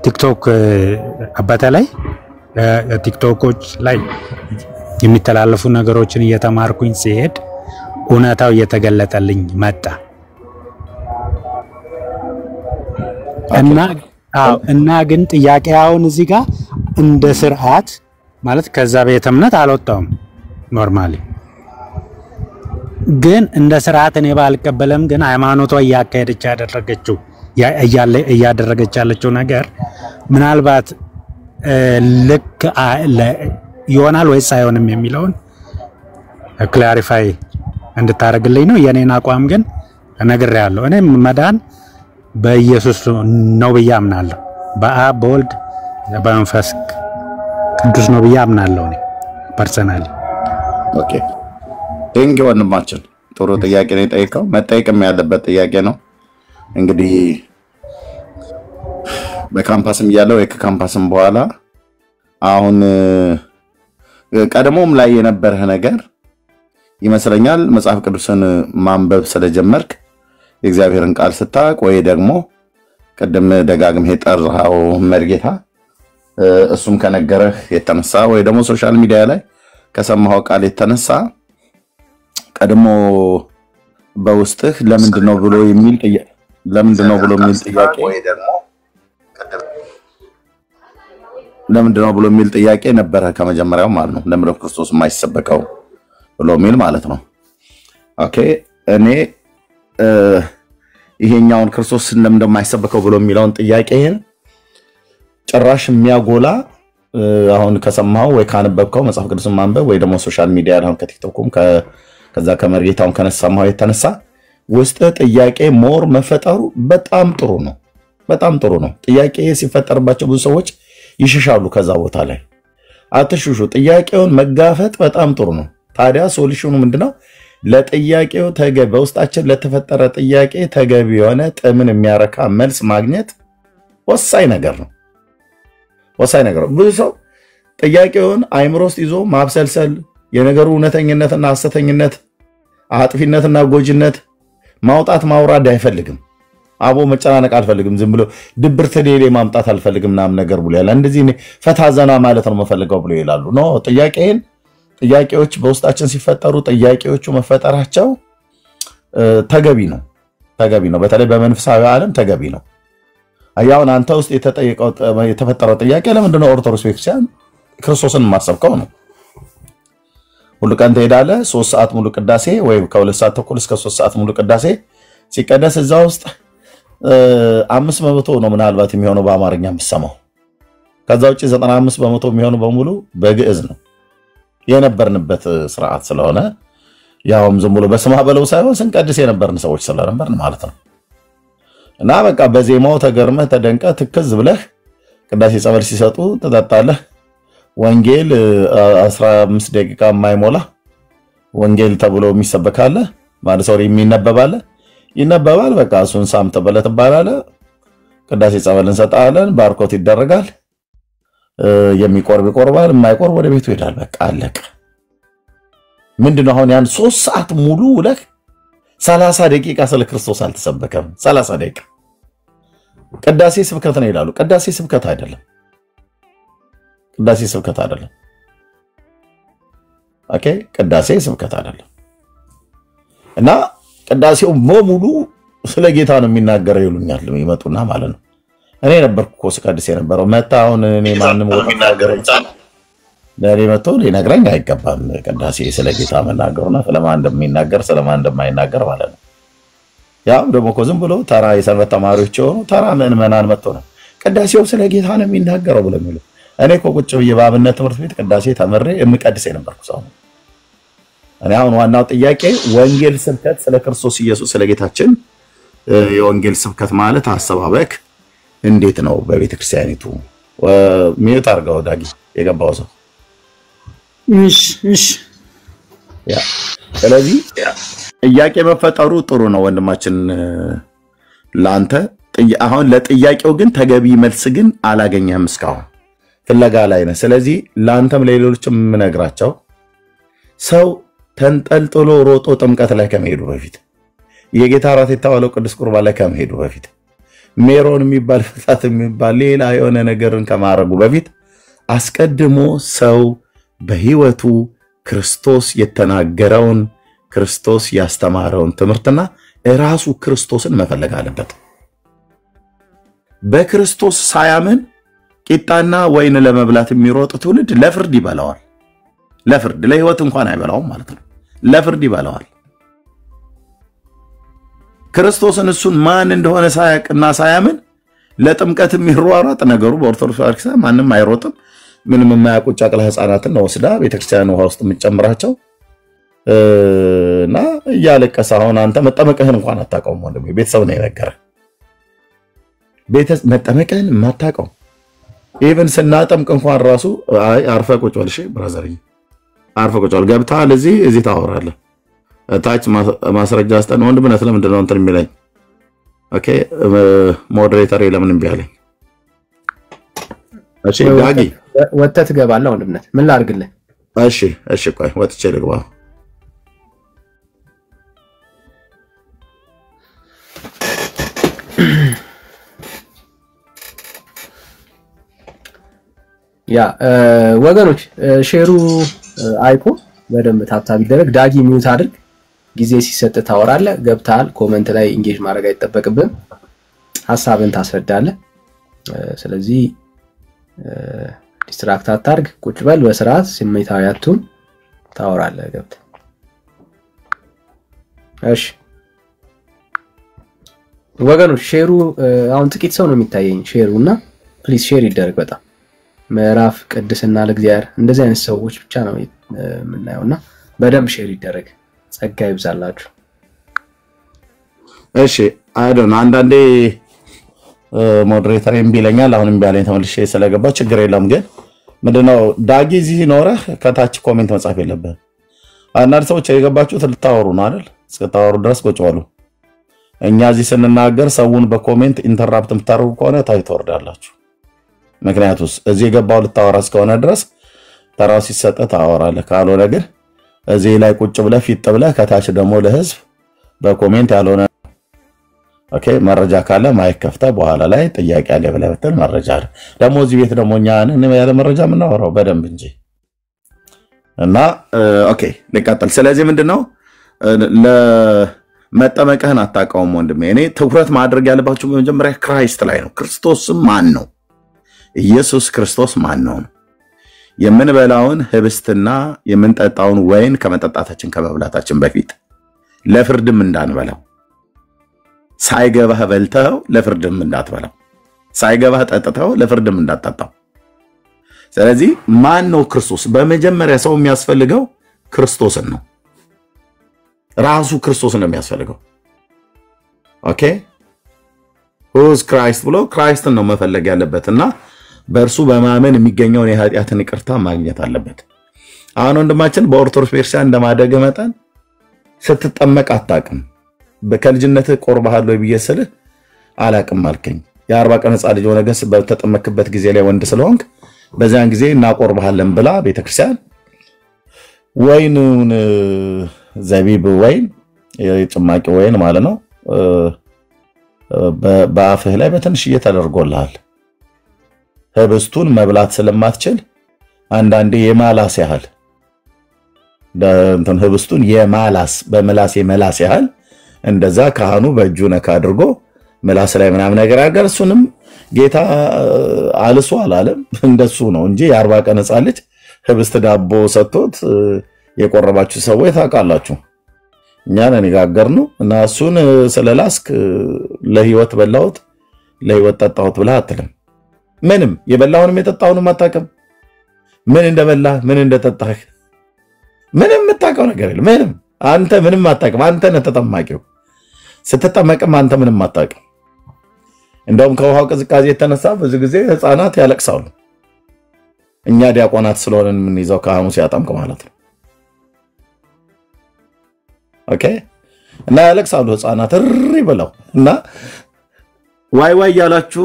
ቲክቶክ በተለይ ቲክቶኮች ላይ የሚተላለፉ ነገሮችን እየተማርኩኝ ሲሄድ እውነታው እየተገለጠልኝ መጣ እና ግን ጥያቄውን እዚህ ጋር እንደ ስርዓት ማለት ከዛ ቤተ እምነት አልወጣውም። ኖርማሊ ግን እንደ ስርዓት እኔ ባልቀበለም ግን ሃይማኖቷ እያደረገች ያለችው ነገር ምናልባት ልክ ይሆናል ወይስ አይሆንም የሚለውን ክላሪፋይ እንድታረግልኝ ነው። የኔን አቋም ግን እነግርሃለሁ። እኔ መዳን በኢየሱስ ነው ብዬ አምናለሁ። በአብ በወልድ በመንፈስ ቅዱስ ነው ብዬ አምናለሁ እኔ ፐርሰናሊ። ኦኬ ቴንክ ዩ ወንድማችን፣ ጥሩ ጥያቄ ነው የጠየቀው። መጠየቅም ያለበት ጥያቄ ነው። እንግዲህ በካምፓስም እያለው ከካምፓስም በኋላ አሁን ቀደሞም ላይ የነበረ ነገር ይመስለኛል መጽሐፍ ቅዱስን ማንበብ ስለጀመርክ የእግዚአብሔርን ቃል ስታቅ ወይ ደግሞ ቀደም ደጋግም የጠራው መርጌታ እሱም ከነገረህ የተነሳ ወይ ደግሞ ሶሻል ሚዲያ ላይ ከሰማው ቃል የተነሳ ቀደሞ በውስጥህ ለምንድነው ብሎ የሚል ጥያቄ ወይ ደግሞ ለምንድነው ብሎ የሚል ጥያቄ ነበረ ከመጀመሪያው ማለት ነው። ለምንድነው ክርስቶስ የማይሰበከው ብሎ የሚል ማለት ነው። ኦኬ እኔ ይሄኛውን ክርስቶስ ለምንድነው የማይሰበከው ብሎ የሚለውን ጥያቄን ጭራሽ የሚያጎላ አሁን ከሰማው ወይ ካነበብከው መጽሐፍ ቅዱስን ማንበብ ወይ ደግሞ ሶሻል ሚዲያ ላይ ከቲክቶክም ከዛ ከመርጌታውን ከነሳማው የተነሳ ውስጥ ጥያቄ ሞር መፈጠሩ በጣም ጥሩ ነው። በጣም ጥሩ ነው። ጥያቄ ሲፈጠርባቸው ብዙ ሰዎች ይሽሻሉ ከዛ ቦታ ላይ። አትሽሹ። ጥያቄውን መጋፈጥ በጣም ጥሩ ነው። ታዲያ ሶሉሽኑ ምንድነው? ለጥያቄው ተገቢ በውስጣችን ለተፈጠረ ጥያቄ ተገቢ የሆነ ጥምን የሚያረካ መልስ ማግኘት ወሳኝ ነገር ነው። ወሳኝ ነገር ነው። ብዙ ሰው ጥያቄውን አይምሮ ውስጥ ይዞ ማብሰልሰል የነገሩ እውነተኝነትና ሐሰተኝነት አጥፊነትና ጎጅነት ማውጣት ማውራድ አይፈልግም። አቦ መጨናነቅ አልፈልግም። ዝም ብሎ ድብርት ሌሌ ማምጣት አልፈልግም ምናምን ነገር ብሎ ያለ እንደዚህ ፈታ ዘና ማለት ነው መፈልገው ብሎ ይላሉ። ኖ ጥያቄዎች በውስጣችን ሲፈጠሩ ጥያቄዎቹ መፈጠራቸው ተገቢ ነው። በተለይ በመንፈሳዊ ዓለም ተገቢ ነው። አያውን አንተ ውስጥ የተፈጠረው ጥያቄ ለምንድነው ኦርቶዶክስ ቤተክርስቲያን ክርስቶስን ማሰብከው ነው? ሁሉ ቀን ትሄዳለህ 3 ሰዓት ሙሉ ቅዳሴ ወይ ከ2 ሰዓት ተኩል እስከ 3 ሰዓት ሙሉ ቅዳሴ ሲቀደስ እዛ ውስጥ 5% ነው ምናልባት የሚሆነው በአማርኛ የምትሰማው። ከዛ ውጪ 95% የሚሆነው በሙሉ በግዕዝ ነው። የነበርንበት ስርዓት ስለሆነ ያውም ዝም ብሎ በስማ በለው ሳይሆን ስንቀድስ የነበርን ሰዎች ስለነበርን ማለት ነው። እና በቃ በዜማው ተገርመህ ተደንቀህ ትክዝ ብለህ ቅዳሴ ጸበል ሲሰጡ ትጠጣለህ። ወንጌል 15 ደቂቃ የማይሞላ ወንጌል ተብሎ የሚሰበካለ ማለት ሰው ይነበባል። በቃ እሱን ሳምተ በለት ባላለ ቅዳሴ ጸበል እንሰጣለን። ባርኮት ይደረጋል። የሚቆርብ ይቆርባል፣ የማይቆርብ ወደ ቤቱ ይሄዳል። በቃ አለቀ። ምንድነው አሁን ያን 3 ሰዓት ሙሉ ውለህ 30 ደቂቃ ስለ ክርስቶስ አልተሰበከም? 30 ደቂቃ ቅዳሴ ስብከት ነው ይላሉ። ቅዳሴ ስብከት አይደለም። ኦኬ ቅዳሴ ስብከት አይደለም። እና ቅዳሴው በሙሉ ስለ ጌታ ነው የሚናገረው ይሉኛል ይመጡና ማለት ነው። እኔ ነበርኩ እኮ ስቀድስ የነበረው መታውን እኔ ማንንም ለኔ መጥቶ ሊነግረኝ አይገባም። ቅዳሴ ስለ ጌታ መናገሩና ስለማን እንደሚናገር ስለማን እንደማይናገር ማለት ነው። ያው ደግሞ እኮ ዝም ብሎ ተራ የሰንበት ተማሪዎች ሆኖ ተራ ምዕመናን መጥቶ ነው ቅዳሴው ስለ ጌታ ነው የሚናገረው ብለው የሚሉ። እኔ እኮ ቁጭ ብዬ በአብነት ትምህርት ቤት ቅዳሴ ተምሬ የምቀድስ የነበርኩ ሰው ነው። እኔ አሁን ዋናው ጥያቄ ወንጌል ስብከት ስለ ክርስቶስ ኢየሱስ ስለ ጌታችን የወንጌል ስብከት ማለት አሰባበክ እንዴት ነው በቤተ ክርስቲያኒቱ? ሚዩት አድርገው ዳጊ የገባው ሰው። እሺ ያ ስለዚህ ጥያቄ መፈጠሩ ጥሩ ነው ወንድማችን ላንተ። አሁን ለጥያቄው ግን ተገቢ መልስ ግን አላገኘህም እስካሁን ፍለጋ ላይ ነህ። ስለዚህ ላንተም ለሌሎችም የምነግራቸው ሰው ተንጠልጥሎ ሮጦ ጥምቀት ላይ ከመሄዱ በፊት የጌታ ራት የተባለው ቅዱስ ቁርባን ላይ ከመሄዱ በፊት ሜሮን የሚባል ፍታት የሚባል ሌላ የሆነ ነገርን ከማረጉ በፊት አስቀድሞ ሰው በህይወቱ ክርስቶስ የተናገረውን ክርስቶስ ያስተማረውን ትምህርትና ራሱ ክርስቶስን መፈለግ አለበት። በክርስቶስ ሳያምን ቂጣና ወይን ለመብላት የሚሮጥ ትውልድ ለፍርድ ይበላዋል። ለህይወት እንኳን አይበላውም ማለት ነው። ለፍርድ ይበላዋል። ክርስቶስን እሱን ማን እንደሆነ ሳያቅና ሳያምን ለጥምቀት የሚሯሯጥ ነገሩ በኦርቶዶክስ ቤተክርስቲያን ማንንም አይሮጥም። ምንም የማያውቁ ጨቅላ ህፃናትን ወስዳ ቤተክርስቲያን ውሃ ውስጥ የምትጨምራቸው እና እያለቀሰ አሁን አንተ መጠመቅህን እንኳን አታውቀውም ወንድሜ። ቤተሰብ ነው የነገረህ። መጠመቅህን የማታውቀው ኢቭን ስናጠምቅ እንኳን ራሱ አርፈ ቁጭ በል እሺ ብራዘር፣ አርፈ ቁጭ በል ገብተሃል እዚህ ታወራለህ። ታች ማስረጃ አስጠን ወንድምነት ለምንድን ነው እንትን የሚለኝ ኦኬ ሞዴሬተር ለምን እምቢ አለኝ? እሺ ዳጊ ወጥተህ ትገባለህ ወንድምነት። ምን ላድርግልህ? እሺ ቆይ ወጥቼ ልግባ። ያ ወገኖች ሼሩ አይኮ በደንብ ታብታብ ይደረግ። ዳጊ ሚውት አድርግ። ጊዜ ሲሰጥ ታወራለህ። ገብተሃል። ኮሜንት ላይ ኢንጌጅ ማድረግ አይጠበቅብህም። ሐሳብን ታስረዳለህ። ስለዚህ ዲስትራክት አታርግ። ቁጭ በል በስርዓት ስሜታዊ አትሁን። ታወራለህ ገብተህ። እሺ ወገኖች ሼሩ አሁን ጥቂት ሰው ነው የሚታየኝ። ሼሩና ፕሊዝ ሼር ይደረግ። በጣም ምዕራፍ ቅድስና ለእግዚአብሔር እንደዚህ አይነት ሰዎች ብቻ ነው የምናየውና በደንብ ሼር ይደረግ። ጸጋ ይብዛላችሁ። እሺ አይዶን አንዳንዴ ሞዴሬተር እምቢ ይለኛል። አሁን እምቢ አለኝ ተመልሼ ስለገባው ችግር የለም። ግን ምንድነው ዳጊ እዚህ ኖረህ ከታች ኮሜንት መጻፍ የለብህም። አንዳንድ ሰዎች የገባችሁት ልታወሩ ነው አይደል? እስከታወሩ ድረስ ቁጭ በሉ። እኛ እዚህ ስንናገር ሰውን በኮሜንት ኢንተራፕት የምታደርጉ ከሆነ ታይ ትወርዳላችሁ። ምክንያቱስ እዚህ የገባው ልታወራ እስከሆነ ድረስ ተራው ሲሰጥ ታወራለህ። ካልሆነ ግን እዚህ ላይ ቁጭ ብለህ ፊት ብለህ ከታች ደግሞ ለህዝብ በኮሜንት ያልሆነ ኦኬ መረጃ ካለ ማይክ ከፍተህ በኋላ ላይ ጥያቄ አለ ብለህ ብትል መረጃ አለ። ደግሞ እዚህ ቤት ደግሞ እኛ ያለ መረጃ የምናወራው በደንብ እንጂ እና ኦኬ ልቀጥል። ስለዚህ ምንድነው ለመጠመቅህን አታውቀውም ወንድሜ። እኔ ትኩረት ማድረግ ያለባችሁ በመጀመሪያ ክራይስት ላይ ነው። ክርስቶስም ማን ነው? ኢየሱስ ክርስቶስ ማን ነው? የምንበላውን ህብስትና የምንጠጣውን ወይን ከመጠጣታችን ከመብላታችን በፊት ለፍርድም እንዳንበላው፣ ሳይገባህ በልተው ለፍርድም እንዳትበላው፣ ሳይገባህ ጠጥተው ለፍርድም እንዳትጠጣው። ስለዚህ ማን ነው ክርስቶስ? በመጀመሪያ ሰው የሚያስፈልገው ክርስቶስን ነው። ራሱ ክርስቶስን ነው የሚያስፈልገው። ኦኬ who's Christ ብሎ ክራይስትን ነው መፈለግ ያለበትና በእርሱ በማመን የሚገኘውን የኃጢአትን ይቅርታ ማግኘት አለበት። አሁን ወንድማችን በኦርቶዶክስ ቤተክርስቲያን እንደማደገ መጠን ስትጠመቅ አታውቅም። በከልጅነት ቆርባሃል ወይ ብዬ ስልህ አላውቅም አልከኝ። የ40 ቀን ሕፃን ልጅ ሆነ ግን በተጠመክበት ጊዜ ላይ ወንድ ስለሆንክ በዛን ጊዜ እናቆርባሃለን ብላ ቤተክርስቲያን ወይኑን ዘቢብ ወይን የጭማቂ ወይን ማለት ነው በአፍህ ላይ በትንሽዬ ተደርጎልሃል። ህብስቱን መብላት ስለማትችል አንዳንዴ የማላስ ያህል እንትን ህብስቱን የማላስ በመላስ የመላስ ያህል እንደዛ ካህኑ በእጁ ነካ አድርጎ መላስ ላይ ምናምን ነገር አድርገው እሱንም ጌታ አልሶ አላለም። እንደሱ ነው እንጂ የ40 ቀን ሕፃን ልጅ ህብስት ዳቦ ሰጥቶት የቆረባችሁ ሰዎች ታውቃላችሁ። እኛ ነን የጋገርነው እና እሱን ስለላስክ ለህይወት በላሁት ለህይወት ጠጣሁት ብለህ አትልም። ምንም የበላውንም የጠጣውንም አታውቅም። ምን እንደበላ ምን እንደጠጣህ ምንም የምታውቀው ነገር የለም። ምንም አንተ ምንም አታውቅም። አንተ ነህ ተጠማቂው። ስትጠመቅም አንተ ምንም አታውቅም። እንደውም ከውሃው ቅዝቃዜ የተነሳ ብዙ ጊዜ ህፃናት ያለቅሳሉ። እኛ ዲያቆናት ስለሆነን የምንይዘው ካህኑ ሲያጠምቅ ማለት ነው። ኦኬ እና ያለቅሳሉ ህፃናት እሪ ብለው እና ዋይ ያላችሁ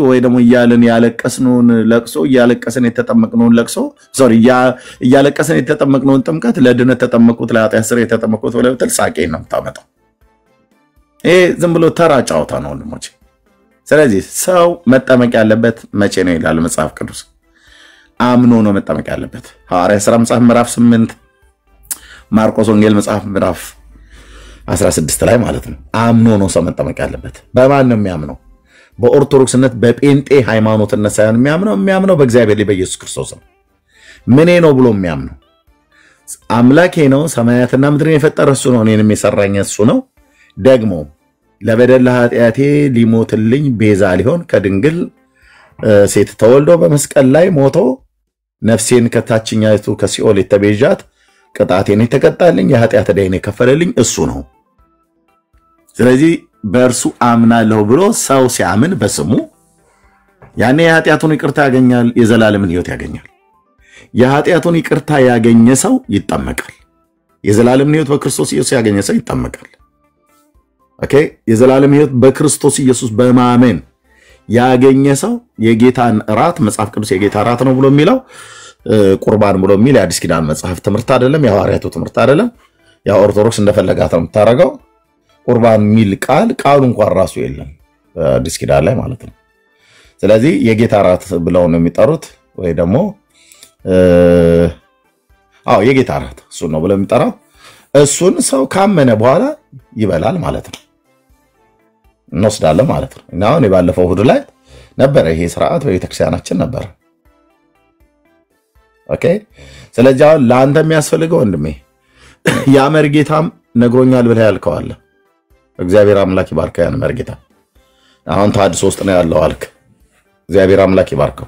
ወይ ደግሞ እያልን ያለቀስነውን ለቅሶ እያለቀስን የተጠመቅነውን ለቅሶ እያለቀስን የተጠመቅነውን ጥምቀት ለድነት ተጠመቁት ለኃጢአት ስርየት የተጠመቁት ብለህ ብትል ሳቄ ነው የምታመጣው። ይሄ ዝም ብሎ ተራ ጨዋታ ነው ወንድሞቼ። ስለዚህ ሰው መጠመቅ ያለበት መቼ ነው ይላል መጽሐፍ ቅዱስ? አምኖ ነው መጠመቅ ያለበት። ሐዋርያት ሥራ መጽሐፍ ምዕራፍ 8 ማርቆስ ወንጌል መጽሐፍ ምዕራፍ 16 ላይ ማለት ነው። አምኖ ነው ሰው መጠመቅ ያለበት። በማን ነው የሚያምነው? በኦርቶዶክስነት በጴንጤ ሃይማኖትነት ሳይሆን የሚያምነው በእግዚአብሔር ላይ በኢየሱስ ክርስቶስ ነው። ምኔ ነው ብሎ የሚያምነው አምላኬ ነው፣ ሰማያትና ምድርን የፈጠረ እሱ ነው፣ እኔንም የሰራኝ እሱ ነው፣ ደግሞ ለበደል ኃጢአቴ ሊሞትልኝ ቤዛ ሊሆን ከድንግል ሴት ተወልዶ በመስቀል ላይ ሞቶ ነፍሴን ከታችኛይቱ ከሲኦል የተቤዣት ቅጣቴን የተቀጣልኝ የኃጢአት ዕዳዬን የከፈለልኝ እሱ ነው። ስለዚህ በእርሱ አምናለሁ ብሎ ሰው ሲያምን በስሙ ያኔ የኃጢአቱን ይቅርታ ያገኛል፣ የዘላለምን ሕይወት ያገኛል። የኃጢአቱን ይቅርታ ያገኘ ሰው ይጠመቃል። የዘላለምን ሕይወት በክርስቶስ ኢየሱስ ያገኘ ሰው ይጠመቃል። ኦኬ የዘላለም ሕይወት በክርስቶስ ኢየሱስ በማመን ያገኘ ሰው የጌታን ራት መጽሐፍ ቅዱስ የጌታ ራት ነው ብሎ የሚለው ቁርባን ብሎ የሚል የአዲስ ኪዳን መጽሐፍ ትምህርት አይደለም፣ የሐዋርያቱ ትምህርት አይደለም። ያ ኦርቶዶክስ እንደፈለጋት ነው የምታረገው። ቁርባን የሚል ቃሉ እንኳን ራሱ የለም አዲስ ኪዳን ላይ ማለት ነው። ስለዚህ የጌታ ራት ብለው ነው የሚጠሩት ወይ ደግሞ የጌታ ራት እሱ ነው ብለው የሚጠራው። እሱን ሰው ካመነ በኋላ ይበላል ማለት ነው፣ እንወስዳለን ማለት ነው። እና አሁን የባለፈው እሑድ ላይ ነበር ይሄ ስርዓት በቤተክርስቲያናችን ነበር። ኦኬ ስለዚህ አሁን ለአንተ የሚያስፈልገው ወንድሜ ያ መርጌታም ነግሮኛል ብለህ ያልከው አለ። እግዚአብሔር አምላክ ይባርከው ያን መርጌታ። አሁን ታድሶ ውስጥ ነው ያለው አልክ። እግዚአብሔር አምላክ ይባርከው።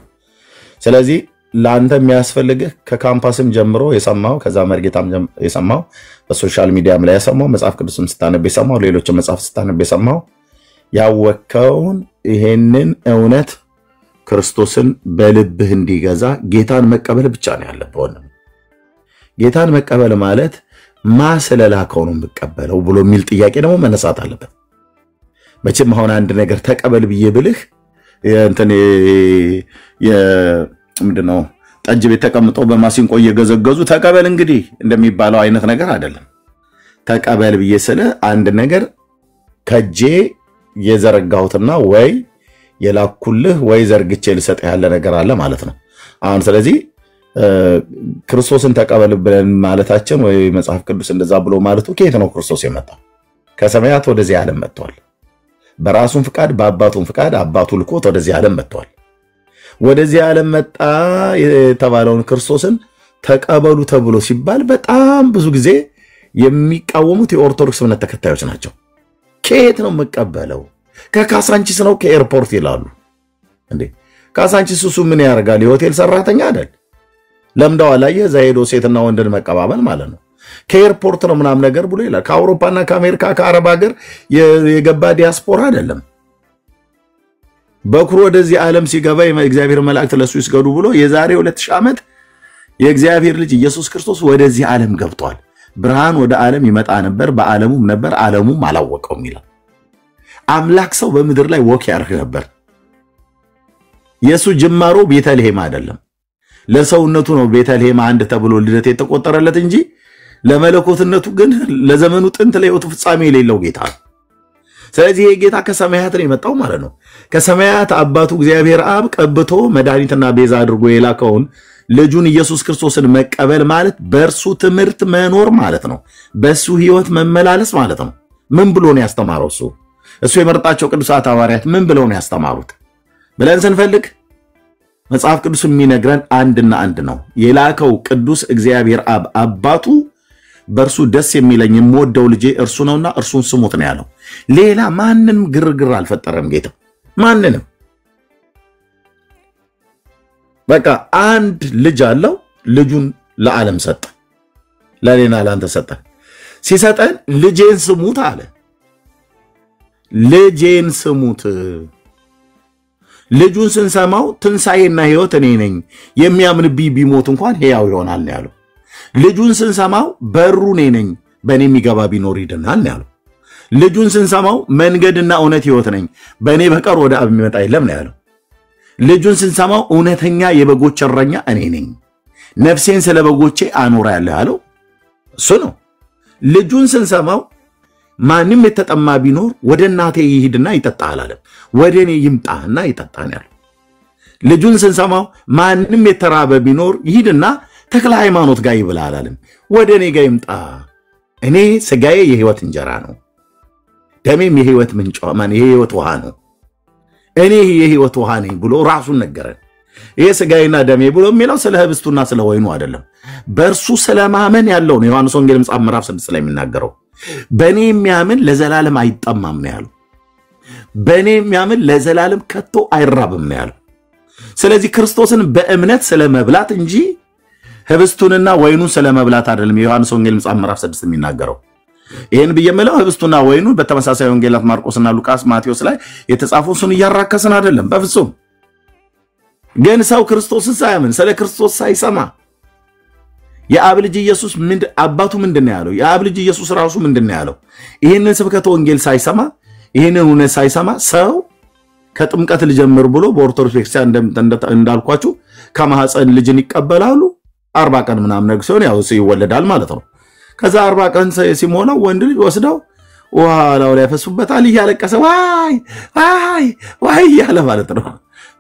ስለዚህ ለአንተ የሚያስፈልግህ ከካምፓስም ጀምሮ የሰማው ከዛ መርጌታም የሰማው በሶሻል ሚዲያም ላይ የሰማው መጽሐፍ ቅዱስም ስታነብ የሰማው ሌሎች መጽሐፍ ስታነብ የሰማው ያወከውን ይሄንን እውነት ክርስቶስን በልብህ እንዲገዛ ጌታን መቀበል ብቻ ነው ያለብህ ወንድም። ጌታን መቀበል ማለት ማስለላከው ነው የምቀበለው ብሎ የሚል ጥያቄ ደግሞ መነሳት አለበት። መቼም አሁን አንድ ነገር ተቀበል ብዬ ብልህ እንትን ምንድነው ጠጅ ቤት ተቀምጠው በማሲንቆ እየገዘገዙ ተቀበል እንግዲህ እንደሚባለው አይነት ነገር አይደለም። ተቀበል ብዬ ስለ አንድ ነገር ከጄ የዘረጋሁትና ወይ የላኩልህ ወይ ዘርግቼ ልሰጥ ያለ ነገር አለ ማለት ነው። አሁን ስለዚህ ክርስቶስን ተቀበል ብለን ማለታችን ወይ መጽሐፍ ቅዱስ እንደዛ ብሎ ማለቱ ከየት ነው ክርስቶስ የመጣው? ከሰማያት ወደዚህ ዓለም መጥቷል። በራሱን ፍቃድ በአባቱን ፍቃድ አባቱ ልኮት ወደዚህ ዓለም መጥቷል። ወደዚህ ዓለም መጣ የተባለውን ክርስቶስን ተቀበሉ ተብሎ ሲባል በጣም ብዙ ጊዜ የሚቃወሙት የኦርቶዶክስ እምነት ተከታዮች ናቸው። ከየት ነው መቀበለው? ከካሳንቺስ ነው ከኤርፖርት ይላሉ። እንዴ ካሳንቺስ እሱ ምን ያደርጋል? የሆቴል ሰራተኛ አይደል? ለምደዋል። አየህ እዛ ሄዶ ሴትና ወንድን መቀባበል ማለት ነው። ከኤርፖርት ነው ምናምን ነገር ብሎ ይላል። ከአውሮፓና ከአሜሪካ ከአረብ ሀገር የገባ ዲያስፖራ አይደለም። በኩር ወደዚህ ዓለም ሲገባ የእግዚአብሔር መላእክት ለሱ ይስገዱ ብሎ የዛሬ 2000 ዓመት የእግዚአብሔር ልጅ ኢየሱስ ክርስቶስ ወደዚህ ዓለም ገብቷል። ብርሃን ወደ ዓለም ይመጣ ነበር፣ በዓለሙም ነበር፣ ዓለሙም አላወቀውም ይላል። አምላክ ሰው በምድር ላይ ወክ ያርግ ነበር። የሱ ጅማሮ ቤተልሔም አይደለም። ለሰውነቱ ነው ቤተልሔም አንድ ተብሎ ልደት የተቆጠረለት እንጂ ለመለኮትነቱ ግን ለዘመኑ ጥንት ለሕይወቱ ፍጻሜ የሌለው ጌታ ነው። ስለዚህ ይሄ ጌታ ከሰማያት ነው የመጣው ማለት ነው። ከሰማያት አባቱ እግዚአብሔር አብ ቀብቶ መድኃኒትና ቤዛ አድርጎ የላከውን ልጁን ኢየሱስ ክርስቶስን መቀበል ማለት በእርሱ ትምህርት መኖር ማለት ነው። በሱ ሕይወት መመላለስ ማለት ነው። ምን ብሎ ነው ያስተማረው? እሱ የመረጣቸው ቅዱሳት ሐዋርያት ምን ብለው ነው ያስተማሩት ብለን ስንፈልግ መጽሐፍ ቅዱስ የሚነግረን አንድና አንድ ነው። የላከው ቅዱስ እግዚአብሔር አብ አባቱ በእርሱ ደስ የሚለኝ የምወደው ልጄ እርሱ ነውና እርሱን ስሙት ነው ያለው። ሌላ ማንንም ግርግር አልፈጠረም ጌታ። ማንንም በቃ አንድ ልጅ አለው። ልጁን ለዓለም ሰጠ፣ ለኔና ለአንተ ሰጠ። ሲሰጠን ልጄን ስሙት አለ። ልጄን ስሙት። ልጁን ስንሰማው ትንሣኤና ሕይወት እኔ ነኝ፣ የሚያምንብኝ ቢሞት እንኳን ሕያው ይሆናል ነው ያለው። ልጁን ስንሰማው በሩ እኔ ነኝ፣ በእኔ የሚገባ ቢኖር ይድናል ነው ያለው። ልጁን ስንሰማው መንገድና እውነት ሕይወት ነኝ፣ በእኔ በቀር ወደ አብ የሚመጣ የለም ነው ያለው። ልጁን ስንሰማው እውነተኛ የበጎች እረኛ እኔ ነኝ፣ ነፍሴን ስለ በጎቼ አኖራለሁ ያለው እሱ ነው። ልጁን ስንሰማው ማንም የተጠማ ቢኖር ወደ እናቴ ይሂድና ይጠጣ አላለም፣ ወደ እኔ ይምጣና ይጠጣ ነው ያለው። ልጁን ስንሰማው ማንም የተራበ ቢኖር ይሂድና ተክለ ሃይማኖት ጋር ይብላ አላለም፣ ወደ እኔ ጋር ይምጣ። እኔ ስጋዬ የሕይወት እንጀራ ነው፣ ደሜም የሕይወት ምንጭ የሕይወት ውሃ ነው፣ እኔ የሕይወት ውሃ ነኝ ብሎ ራሱን ነገረን። ይሄ ስጋዬና ደሜ ብሎ የሚለው ስለ ህብስቱና ስለ ወይኑ አይደለም፣ በእርሱ ስለማመን ያለው ነው። ዮሐንስ ወንጌል ምዕራፍ 6 ላይ የሚናገረው በእኔ የሚያምን ለዘላለም አይጠማም ነው ያለው። በእኔ የሚያምን ለዘላለም ከቶ አይራብም ነው ያለው። ስለዚህ ክርስቶስን በእምነት ስለመብላት እንጂ ህብስቱንና ወይኑን ስለመብላት አይደለም የዮሐንስ ወንጌል ምዕራፍ 6 የሚናገረው። ይሄን ብየመለው ህብስቱና ወይኑን በተመሳሳይ ወንጌላት ማርቆስና ሉቃስ ማቴዎስ ላይ የተጻፈው እሱን እያራከስን አይደለም በፍጹም። ግን ሰው ክርስቶስን ሳያምን ስለ ክርስቶስ ሳይሰማ የአብ ልጅ ኢየሱስ አባቱ ምንድን ነው ያለው? የአብ ልጅ ኢየሱስ ራሱ ምንድን ነው ያለው? ይህንን ስብከተ ወንጌል ሳይሰማ ይህንን እውነት ሳይሰማ ሰው ከጥምቀት ልጀምር ብሎ በኦርቶዶክስ ቤተክርስቲያን እንዳልኳችሁ ከማህፀን ልጅን ይቀበላሉ 40 ቀን ምናምን ነገር ሲሆን ያው ይወለዳል ማለት ነው። ከዛ 40 ቀን ሲሞላው ወንድ ልጅ ወስደው ውሃው ላይ ያፈሱበታል እያለቀሰ ዋይ ዋይ ዋይ ያለ ማለት ነው።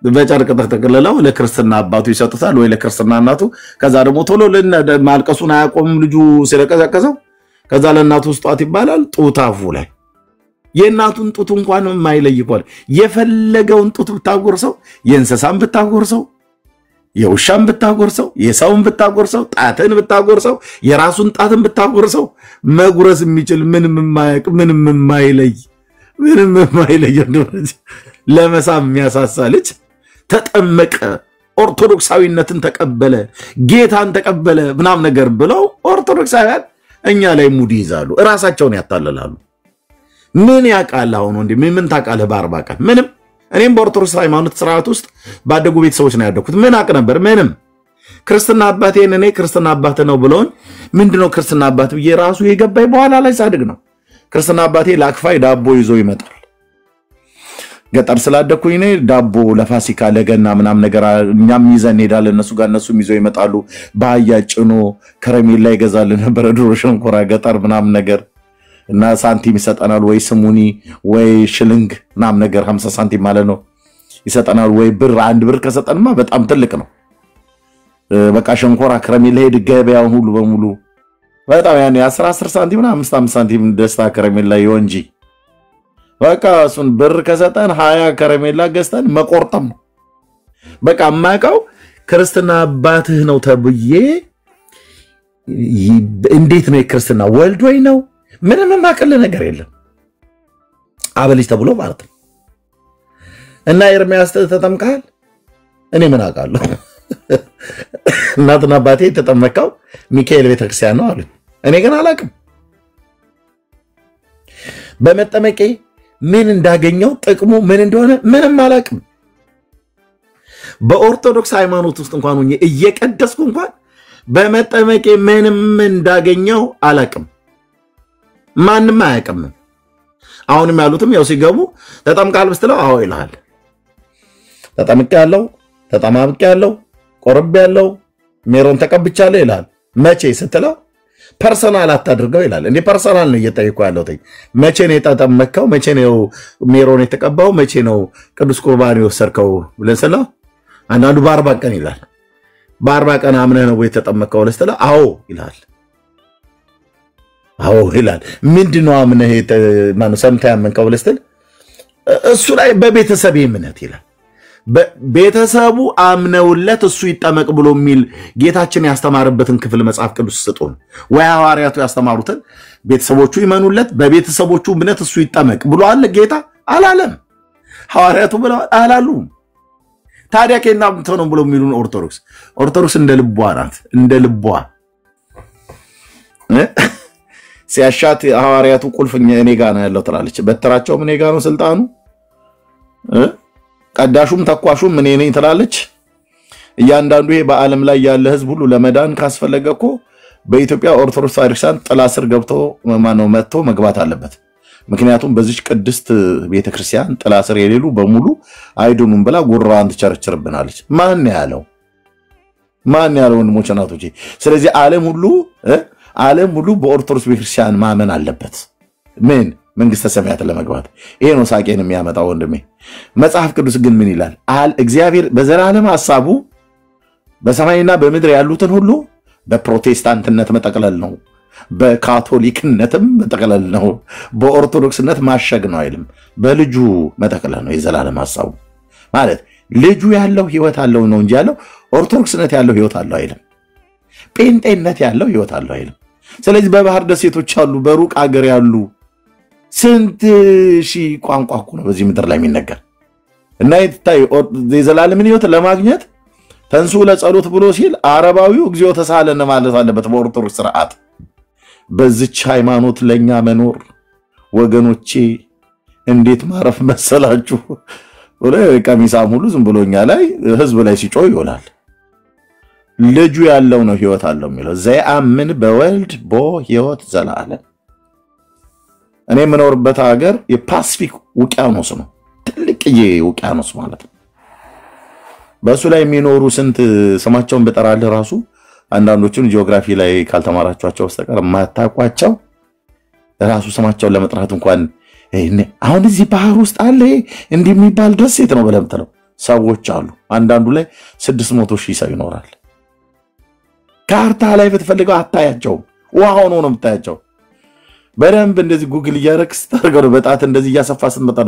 በጨርቅ ተጠቅልለው ለክርስትና አባቱ ይሰጡታል ወይ ለክርስትና እናቱ። ከዛ ደግሞ ቶሎ ማልቀሱን አያቆምም ልጁ ስለቀዘቀዘው። ከዛ ለእናቱ ስጧት ይባላል። ጡታፉ ላይ የእናቱን ጡት እንኳን የማይለይ ይቆል የፈለገውን ጡት ብታጎርሰው የእንስሳም ብታጎርሰው የውሻም ብታጎርሰው የሰውን ብታጎርሰው ጣትን ብታጎርሰው የራሱን ጣትን ብታጎርሰው መጉረስ የሚችል ምንም የማይለይ እንደዚህ ለመሳም የሚያሳሳ ልጅ ተጠመቀ፣ ኦርቶዶክሳዊነትን ተቀበለ፣ ጌታን ተቀበለ ምናምን ነገር ብለው ኦርቶዶክሳውያን እኛ ላይ ሙድ ይዛሉ፣ እራሳቸውን ያታለላሉ። ምን ያቃል አሁን እንዴ? ምን ታቃለህ? በ40 ቀን ምንም። እኔም በኦርቶዶክስ ሃይማኖት ስርዓት ውስጥ ባደጉ ቤተሰቦች ነው ያደኩት። ምን አቅ ነበር? ምንም። ክርስትና አባቴን እኔ ክርስትና አባት ነው ብሎን ምንድነው ክርስትና አባት ብዬ ራሱ የገባኝ በኋላ ላይ ሳድግ ነው። ክርስትና አባቴ ላክፋይ ዳቦ ይዞ ይመጣል። ገጠር ስላደኩኝ እኔ ዳቦ ለፋሲካ ለገና ምናም ነገር እኛም ይዘን ሄዳለን፣ እነሱ ጋር እነሱም ይዘው ይመጣሉ። በአህያ ጭኖ ከረሜላ ይገዛልን ነበር ድሮ ሸንኮራ ገጠር ምናም ነገር እና ሳንቲም ይሰጠናል፣ ወይ ስሙኒ ወይ ሽልንግ ምናም ነገር 50 ሳንቲም ማለት ነው ይሰጠናል፣ ወይ ብር። አንድ ብር ከሰጠንማ በጣም ትልቅ ነው። በቃ ሸንኮራ ከረሜላ ሄድ ገበያውን ሁሉ በሙሉ በጣም ያኔ 10 ሳንቲም እና 5 ሳንቲም ደስታ ከረሜላ ይወንጂ በቃ እሱን ብር ከሰጠን 20 ከረሜላ ገዝተን መቆርጠም ነው። በቃ ማቃው ክርስትና አባትህ ነው ተብዬ እንዴት ነው ክርስትና ወልድ ወይ ነው? ምንም ማቀለ ነገር የለም አበልጅ ተብሎ ማለት ነው። እና ኤርሚያስ ተጠምቀሃል? እኔ ምን አውቃለሁ? እናትና አባቴ ተጠመቀው ሚካኤል ቤተክርስቲያን ነው አሉ። እኔ ግን አላውቅም። በመጠመቄ ምን እንዳገኘው ጥቅሙ ምን እንደሆነ ምንም አላውቅም። በኦርቶዶክስ ሃይማኖት ውስጥ እንኳን ሆኜ እየቀደስኩ እንኳን በመጠመቄ ምንም እንዳገኘው አላውቅም። ማንም አያውቅም። አሁንም ያሉትም ያው ሲገቡ ተጠምቃል ብትለው አዎ ይልሃል። ተጠምቄያለሁ፣ ተጠማምቄያለሁ፣ ቆርቤያለሁ፣ ሜሮን ተቀብቻለሁ ይልሃል። መቼ ስትለው ፐርሰናል አታድርገው ይላል። እንዴ ፐርሰናል ነው እየጠየቁ ያለው። መቼ ነው የተጠመቀው? መቼ ነው ሜሮን የተቀባው? መቼ ነው ቅዱስ ቁርባን የወሰድከው ብለን ስለው አንዳንዱ በ40 ቀን ይላል። በ40 ቀን አምነህ ነው የተጠመቀው ለስተለው አዎ ይላል። አዎ ይላል። ምንድነው አምነህ ማነው ሰምተህ ያመንከው ለስተል እሱ ላይ በቤተሰብ እምነት ይላል። ቤተሰቡ አምነውለት እሱ ይጠመቅ ብሎ የሚል ጌታችን ያስተማረበትን ክፍል መጽሐፍ ቅዱስ ስጡን። ወይ ሐዋርያቱ ያስተማሩትን ቤተሰቦቹ ይመኑለት፣ በቤተሰቦቹ እምነት እሱ ይጠመቅ ብሎ አለ ጌታ አላለም። ሐዋርያቱ ብለው አላሉም። ታዲያ ከእና ነው ብሎ የሚሉን ኦርቶዶክስ እንደ ልቧ ናት። እንደ ልቧ ሲያሻት ሐዋርያቱ ቁልፍ እኔ ጋር ነው ያለው ትላለች። በትራቸው እኔ ጋር ነው ስልጣኑ፣ ቀዳሹም ተኳሹም እኔ ነኝ ትላለች። እያንዳንዱ ይሄ በዓለም ላይ ያለ ህዝብ ሁሉ ለመዳን ካስፈለገኮ በኢትዮጵያ ኦርቶዶክስ ቤተክርስቲያን ጥላ ስር ገብቶ ማነው መጥቶ መግባት አለበት። ምክንያቱም በዚህ ቅድስት ቤተክርስቲያን ጥላ ስር የሌሉ በሙሉ አይዱንም ብላ ጉራን ትቸርችርብናለች። ማን ያለው ወንድሞች እናቶቼ? ስለዚህ ዓለም ሁሉ በኦርቶዶክስ ቤተክርስቲያን ማመን አለበት። ምን መንግስተ ሰማያት ለመግባት ይሄ ነው ሳቄን የሚያመጣው ወንድሜ። መጽሐፍ ቅዱስ ግን ምን ይላል? እግዚአብሔር በዘላለም ሐሳቡ በሰማይና በምድር ያሉትን ሁሉ በፕሮቴስታንትነት መጠቅለል ነው፣ በካቶሊክነትም መጠቅለል ነው፣ በኦርቶዶክስነት ማሸግ ነው አይልም። በልጁ መጠቅለል ነው የዘላለም ሐሳቡ ማለት። ልጁ ያለው ህይወት አለው ነው እንጂ ያለው ኦርቶዶክስነት ያለው ህይወት አለው አይልም። ጴንጤነት ያለው ህይወት አለው አይልም። ስለዚህ በባህር ደሴቶች አሉ፣ በሩቅ አገር ያሉ ስንት ሺህ ቋንቋ እኮ ነው በዚህ ምድር ላይ የሚነገር እና የዘላለምን ህይወት ለማግኘት ተንሱ ለጸሎት ብሎ ሲል አረባዊው እግዚኦ ተሳለን ማለት አለበት በኦርቶዶክስ ስርዓት። በዚች ሃይማኖት ለኛ መኖር ወገኖቼ እንዴት ማረፍ መሰላችሁ? ቀሚሳ ሙሉ ዝም ብሎኛ ላይ ህዝብ ላይ ሲጮህ ይውላል። ልጁ ያለው ነው ህይወት አለው የሚለው ዘያምን በወልድ ቦ ህይወት ዘላለም። እኔ የምኖርበት ሀገር የፓሲፊክ ውቅያኖስ ነው፣ ትልቅዬ ውቅያኖስ ማለት ነው። በሱ ላይ የሚኖሩ ስንት ስማቸውን በጠራልህ ራሱ አንዳንዶቹን ጂኦግራፊ ላይ ካልተማራችኋቸው በስተቀር ማታቋቸው ራሱ ስማቸውን ለመጥራት እንኳን አሁን እዚህ ባህር ውስጥ አለ እንዲህ የሚባል ደሴት ነው ብለህ የምትለው ሰዎች አሉ። አንዳንዱ ላይ 600,000 ሰው ይኖራል። ካርታ ላይ ብትፈልገው አታያቸው፣ ውሃ ሆኖ ነው የምታያቸው። በደንብ እንደዚህ ጉግል እያደረግህ ስታደርገው በጣት እንደዚህ እያሰፋ ስትመጣ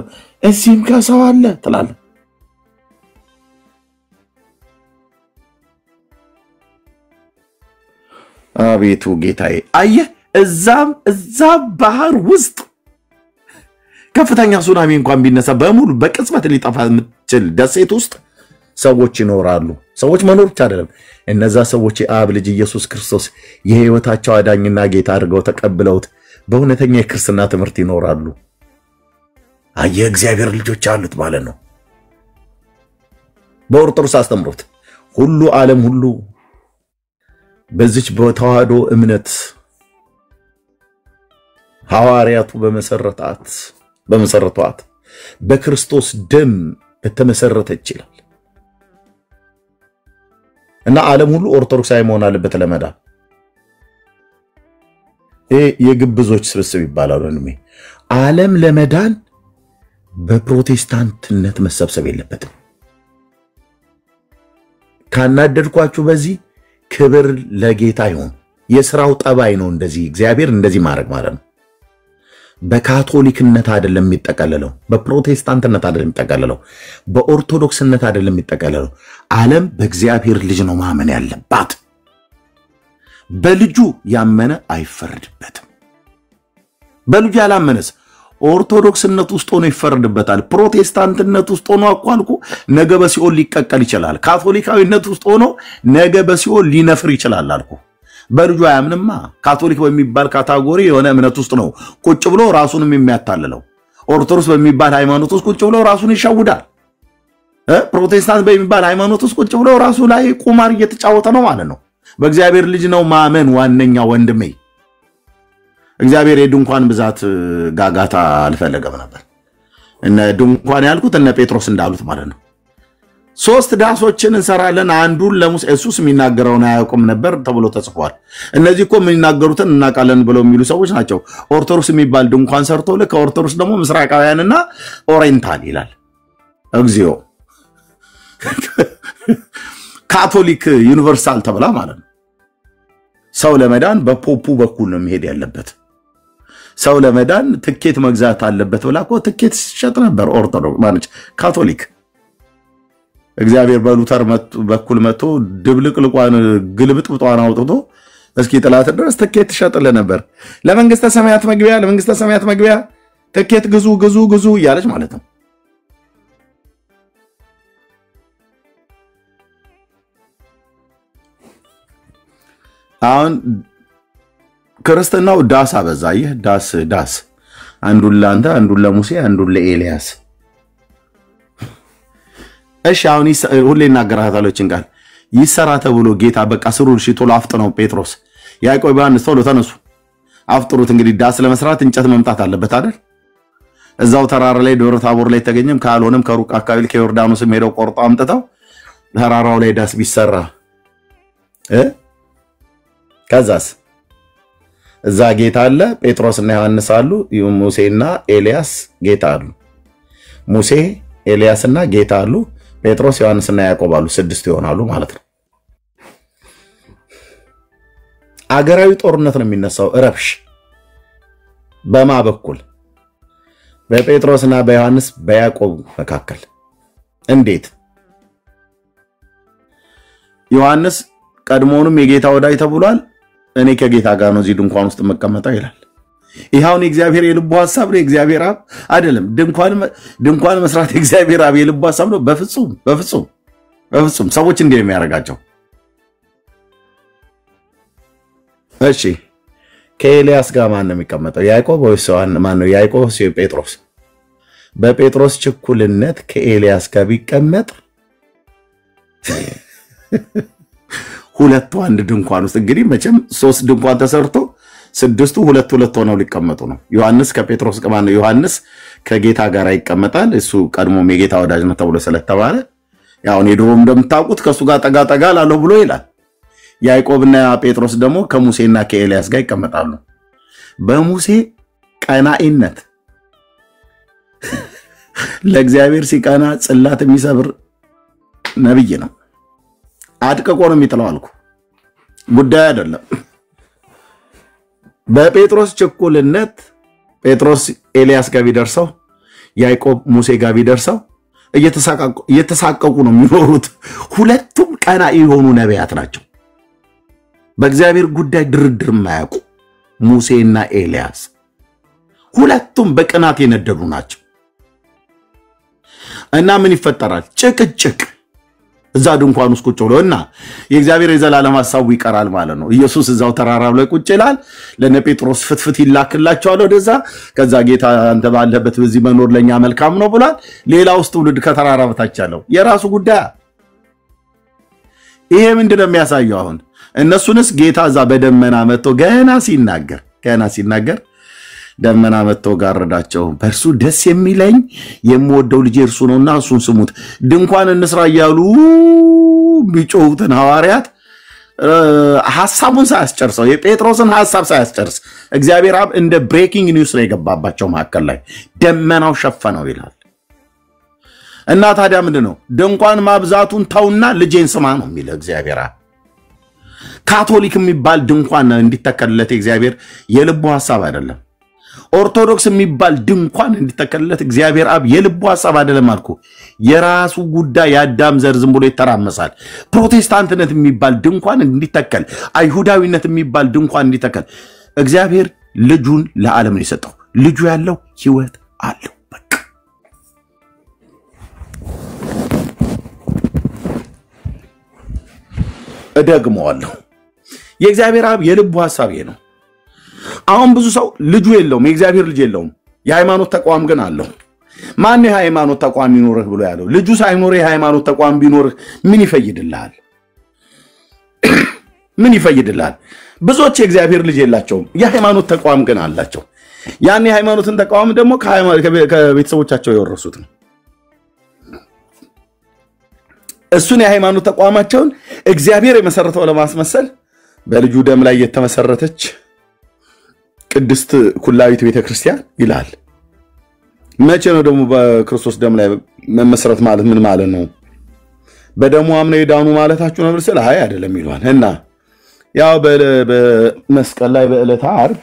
እዚህም ከሰው አለ ትላለህ። አቤቱ ጌታዬ አየህ፣ እዛ ባህር ውስጥ ከፍተኛ ሱናሚ እንኳን ቢነሳ በሙሉ በቅጽበት ሊጠፋ የምትችል ደሴት ውስጥ ሰዎች ይኖራሉ። ሰዎች መኖር ብቻ አይደለም፣ እነዛ ሰዎች የአብ ልጅ ኢየሱስ ክርስቶስ የህይወታቸው አዳኝና ጌታ አድርገው ተቀብለውት በእውነተኛ የክርስትና ትምህርት ይኖራሉ። አየህ፣ እግዚአብሔር ልጆች አሉት ማለት ነው። በኦርቶዶክስ አስተምሮት ሁሉ ዓለም ሁሉ በዚች በተዋህዶ እምነት ሐዋርያቱ በመሰረቷት በክርስቶስ ደም በተመሰረተች ይችላል እና ዓለም ሁሉ ኦርቶዶክሳዊ መሆን አለበት ለመዳን። ይሄ የግብዞች ስብስብ ይባላል። ወንድሜ ዓለም ለመዳን በፕሮቴስታንትነት መሰብሰብ የለበትም። ካናደድኳችሁ በዚህ ክብር ለጌታ ይሁን። የሥራው ጠባይ ነው እንደዚህ እግዚአብሔር እንደዚህ ማድረግ ማለት ነው። በካቶሊክነት አይደለም የሚጠቀለለው፣ በፕሮቴስታንትነት አይደለም የሚጠቀለለው፣ በኦርቶዶክስነት አይደለም የሚጠቀለለው። ዓለም በእግዚአብሔር ልጅ ነው ማመን ያለባት። በልጁ ያመነ አይፈረድበትም። በልጁ ያላመነስ ኦርቶዶክስነት ውስጥ ሆኖ ይፈረድበታል። ፕሮቴስታንትነት ውስጥ ሆኖ አቋልኩ ነገ በሲኦል ሊቀቀል ይችላል። ካቶሊካዊነት ውስጥ ሆኖ ነገ በሲኦል ሊነፍር ይችላል አልኩ። በልጁ አያምንማ። ካቶሊክ በሚባል ካታጎሪ የሆነ እምነት ውስጥ ነው ቁጭ ብሎ ራሱንም የሚያታልለው። ኦርቶዶክስ በሚባል ሃይማኖት ውስጥ ቁጭ ብሎ ራሱን ይሸውዳል። ፕሮቴስታንት በሚባል ሃይማኖት ውስጥ ቁጭ ብሎ ራሱ ላይ ቁማር እየተጫወተ ነው ማለት ነው። በእግዚአብሔር ልጅ ነው ማመን ዋነኛ ወንድሜ። እግዚአብሔር የድንኳን ብዛት ጋጋታ አልፈለገም ነበር። እነ ድንኳን ያልኩት እነ ጴጥሮስ እንዳሉት ማለት ነው። 3 ዳሶችን እንሰራለን፣ አንዱን ለሙሴ ኢየሱስ የሚናገረውን አያውቁም ነበር ተብሎ ተጽፏል። እነዚህ እኮ የሚናገሩትን እናውቃለን ብለው የሚሉ ሰዎች ናቸው። ኦርቶዶክስ የሚባል ድንኳን ሰርቶ ልክ ኦርቶዶክስ ደግሞ ምስራቃውያንና ኦሪየንታል ይላል። እግዚኦ ካቶሊክ ዩኒቨርሳል ተብላ ማለት ነው። ሰው ለመዳን በፖፑ በኩል ነው መሄድ ያለበት። ሰው ለመዳን ትኬት መግዛት አለበት ብላ እኮ ትኬት ሸጥ ነበር ኦርቶዶክስ ማለት ካቶሊክ። እግዚአብሔር በሉተር በኩል መጥቶ ድብልቅልቋን ግልብጥብጧን አውጥቶ እስኪ ጥላት ድረስ ትኬት ሸጥለ ነበር። ለመንግስተ ሰማያት መግቢያ ትኬት ግዙ እያለች ማለት ነው። አሁን ክርስትናው ዳስ አበዛ። ይህ ዳስ አንዱን ለአንተ፣ አንዱን ለሙሴ፣ አንዱን ለኤልያስ። እሺ አሁን ሁሌ እናገራታለችን ቃል ይሰራ ተብሎ ጌታ በቃ ስሩን ቶሎ አፍጥነው ጴጥሮስ፣ ያዕቆብ፣ ዮሐንስ ቶሎ ተነሱ አፍጥሩት። እንግዲህ ዳስ ለመስራት እንጨት መምጣት አለበት አይደል? እዛው ተራራ ላይ ደብረ ታቦር ላይ ተገኘም ካልሆነም ከሩቅ አካባቢ ከዮርዳኖስም ሄደው ቆርጦ አምጥተው ተራራው ላይ ዳስ ቢሰራ ከዛስ እዛ ጌታ አለ፣ ጴጥሮስና ዮሐንስ አሉ፣ ሙሴና ኤልያስ ጌታ አሉ። ሙሴ ኤልያስና ጌታ አሉ፣ ጴጥሮስ ዮሐንስና ያዕቆብ አሉ። 6 ይሆናሉ ማለት ነው። አገራዊ ጦርነት ነው የሚነሳው። ረብሽ በማ በኩል በጴጥሮስና በዮሐንስ በያዕቆብ መካከል። እንዴት? ዮሐንስ ቀድሞውንም የጌታ ወዳጅ ተብሏል። እኔ ከጌታ ጋር ነው እዚህ ድንኳን ውስጥ መቀመጠው ይላል። ይሄውን የእግዚአብሔር የልቡ ሐሳብ ነው። የእግዚአብሔር አብ አይደለም። ድንኳን መስራት የእግዚአብሔር አብ የልቡ ሐሳብ ነው። በፍጹም ሰዎች እንዲህ የሚያደርጋቸው። እሺ ከኤልያስ ጋር ማን ነው የሚቀመጠው? ያዕቆብ ወይስ ማን ነው? ያዕቆብ ወይስ ጴጥሮስ? በጴጥሮስ ችኩልነት ከኤልያስ ጋር ቢቀመጥ ሁለቱ አንድ ድንኳን ውስጥ እንግዲህ መቼም 3 ድንኳን ተሰርቶ 6ቱ ሁለት ሆነው ሊቀመጡ ነው። ዮሐንስ ከጴጥሮስ ቀማን ዮሐንስ ከጌታ ጋር ይቀመጣል። እሱ ቀድሞም የጌታ ወዳጅ ነው ተብሎ ስለተባለ ያው ድሮም እንደምታውቁት ከሱ ጋር ጠጋ ላለው ብሎ ይላል። ያዕቆብና ጴጥሮስ ደግሞ ከሙሴና ከኤልያስ ጋር ይቀመጣሉ። በሙሴ ቀናኢነት ለእግዚአብሔር ሲቀና ጽላት የሚሰብር ነብይ ነው። አድቅቆ ነው የሚጥለው አልኩ። ጉዳይ አይደለም። በጴጥሮስ ችኩልነት ጴጥሮስ ኤልያስ ጋር ቢደርሰው ያዕቆብ ሙሴ ጋር ቢደርሰው እየተሳቀቁ ነው የሚኖሩት። ሁለቱም ቀናኢ የሆኑ ነቢያት ናቸው። በእግዚአብሔር ጉዳይ ድርድር የማያውቁ ሙሴና ኤልያስ ሁለቱም በቅናት የነደዱ ናቸው። እና ምን ይፈጠራል? ጭቅጭቅ እዛ ድንኳን ውስጥ ቁጭ ብሎና የእግዚአብሔር የዘላለም ሐሳቡ ይቀራል ማለት ነው። ኢየሱስ እዛው ተራራው ላይ ቁጭ ይላል። ለነ ጴጥሮስ ፍትፍት ይላክላቸዋል ወደዛ። ከዛ ጌታ አንተ ባለበት በዚህ መኖር ለኛ መልካም ነው ብሏል። ሌላው ትውልድ ከተራራ በታች ያለው የራሱ ጉዳይ። ይሄ ምንድነው የሚያሳየው? አሁን እነሱንስ ጌታ እዛ በደመና መጥቶ ገና ሲናገር ደመና መጥቶ ጋረዳቸው። በእርሱ ደስ የሚለኝ የምወደው ልጅ እርሱ ነውና እሱን ስሙት። ድንኳን እንስራ እያሉ ቢጮሁትን ሐዋርያት ሐሳቡን ሳያስጨርሰው የጴጥሮስን ሐሳብ ሳያስጨርስ እግዚአብሔር አብ እንደ ብሬኪንግ ኒውስ ላይ የገባባቸው መካከል ላይ ደመናው ሸፈነው ይላል። እና ታዲያ ምንድነው ድንኳን ማብዛቱን ተውና ልጄን ስማ ነው የሚለው እግዚአብሔር አብ። ካቶሊክ የሚባል ድንኳን እንዲተከልለት እግዚአብሔር የልቡ ሐሳብ አይደለም። ኦርቶዶክስ የሚባል ድንኳን እንዲተከልለት እግዚአብሔር አብ የልቡ ሐሳብ አይደለም አልኩ። የራሱ ጉዳይ ያዳም ዘር ዝም ብሎ ይተራመሳል። ፕሮቴስታንትነት የሚባል ድንኳን እንዲተከል፣ አይሁዳዊነት የሚባል ድንኳን እንዲተከል እግዚአብሔር ልጁን ለዓለም ነው የሰጠው። ልጁ ያለው ሕይወት አለው። በቃ እደግመዋለሁ። የእግዚአብሔር አብ የልቡ ሐሳብ ይሄ ነው። አሁን ብዙ ሰው ልጁ የለውም፣ የእግዚአብሔር ልጅ የለውም። የሃይማኖት ተቋም ግን አለው። ማን የሃይማኖት ተቋም ይኖርህ ብሎ ያለው? ልጁ ሳይኖርህ የሃይማኖት ተቋም ቢኖርህ ምን ይፈይድልሃል? ምን ይፈይድልሃል? ብዙዎች የእግዚአብሔር ልጅ የላቸውም፣ የሃይማኖት ተቋም ግን አላቸው። ያን የሃይማኖትን ተቋም ደግሞ ከቤተሰቦቻቸው የወረሱት ነው። እሱን የሃይማኖት ተቋማቸውን እግዚአብሔር የመሰረተው ለማስመሰል በልጁ ደም ላይ የተመሰረተች ቅድስት ኩላዊት ቤተክርስቲያን ይላል። መቼ ነው ደግሞ በክርስቶስ ደም ላይ መመስረት ማለት ምን ማለት ነው? በደሙ አምነው የዳኑ ማለታችሁ ነው ብለህ አይ አይደለም ይሏል። እና ያው በመስቀል ላይ በዕለተ ዓርብ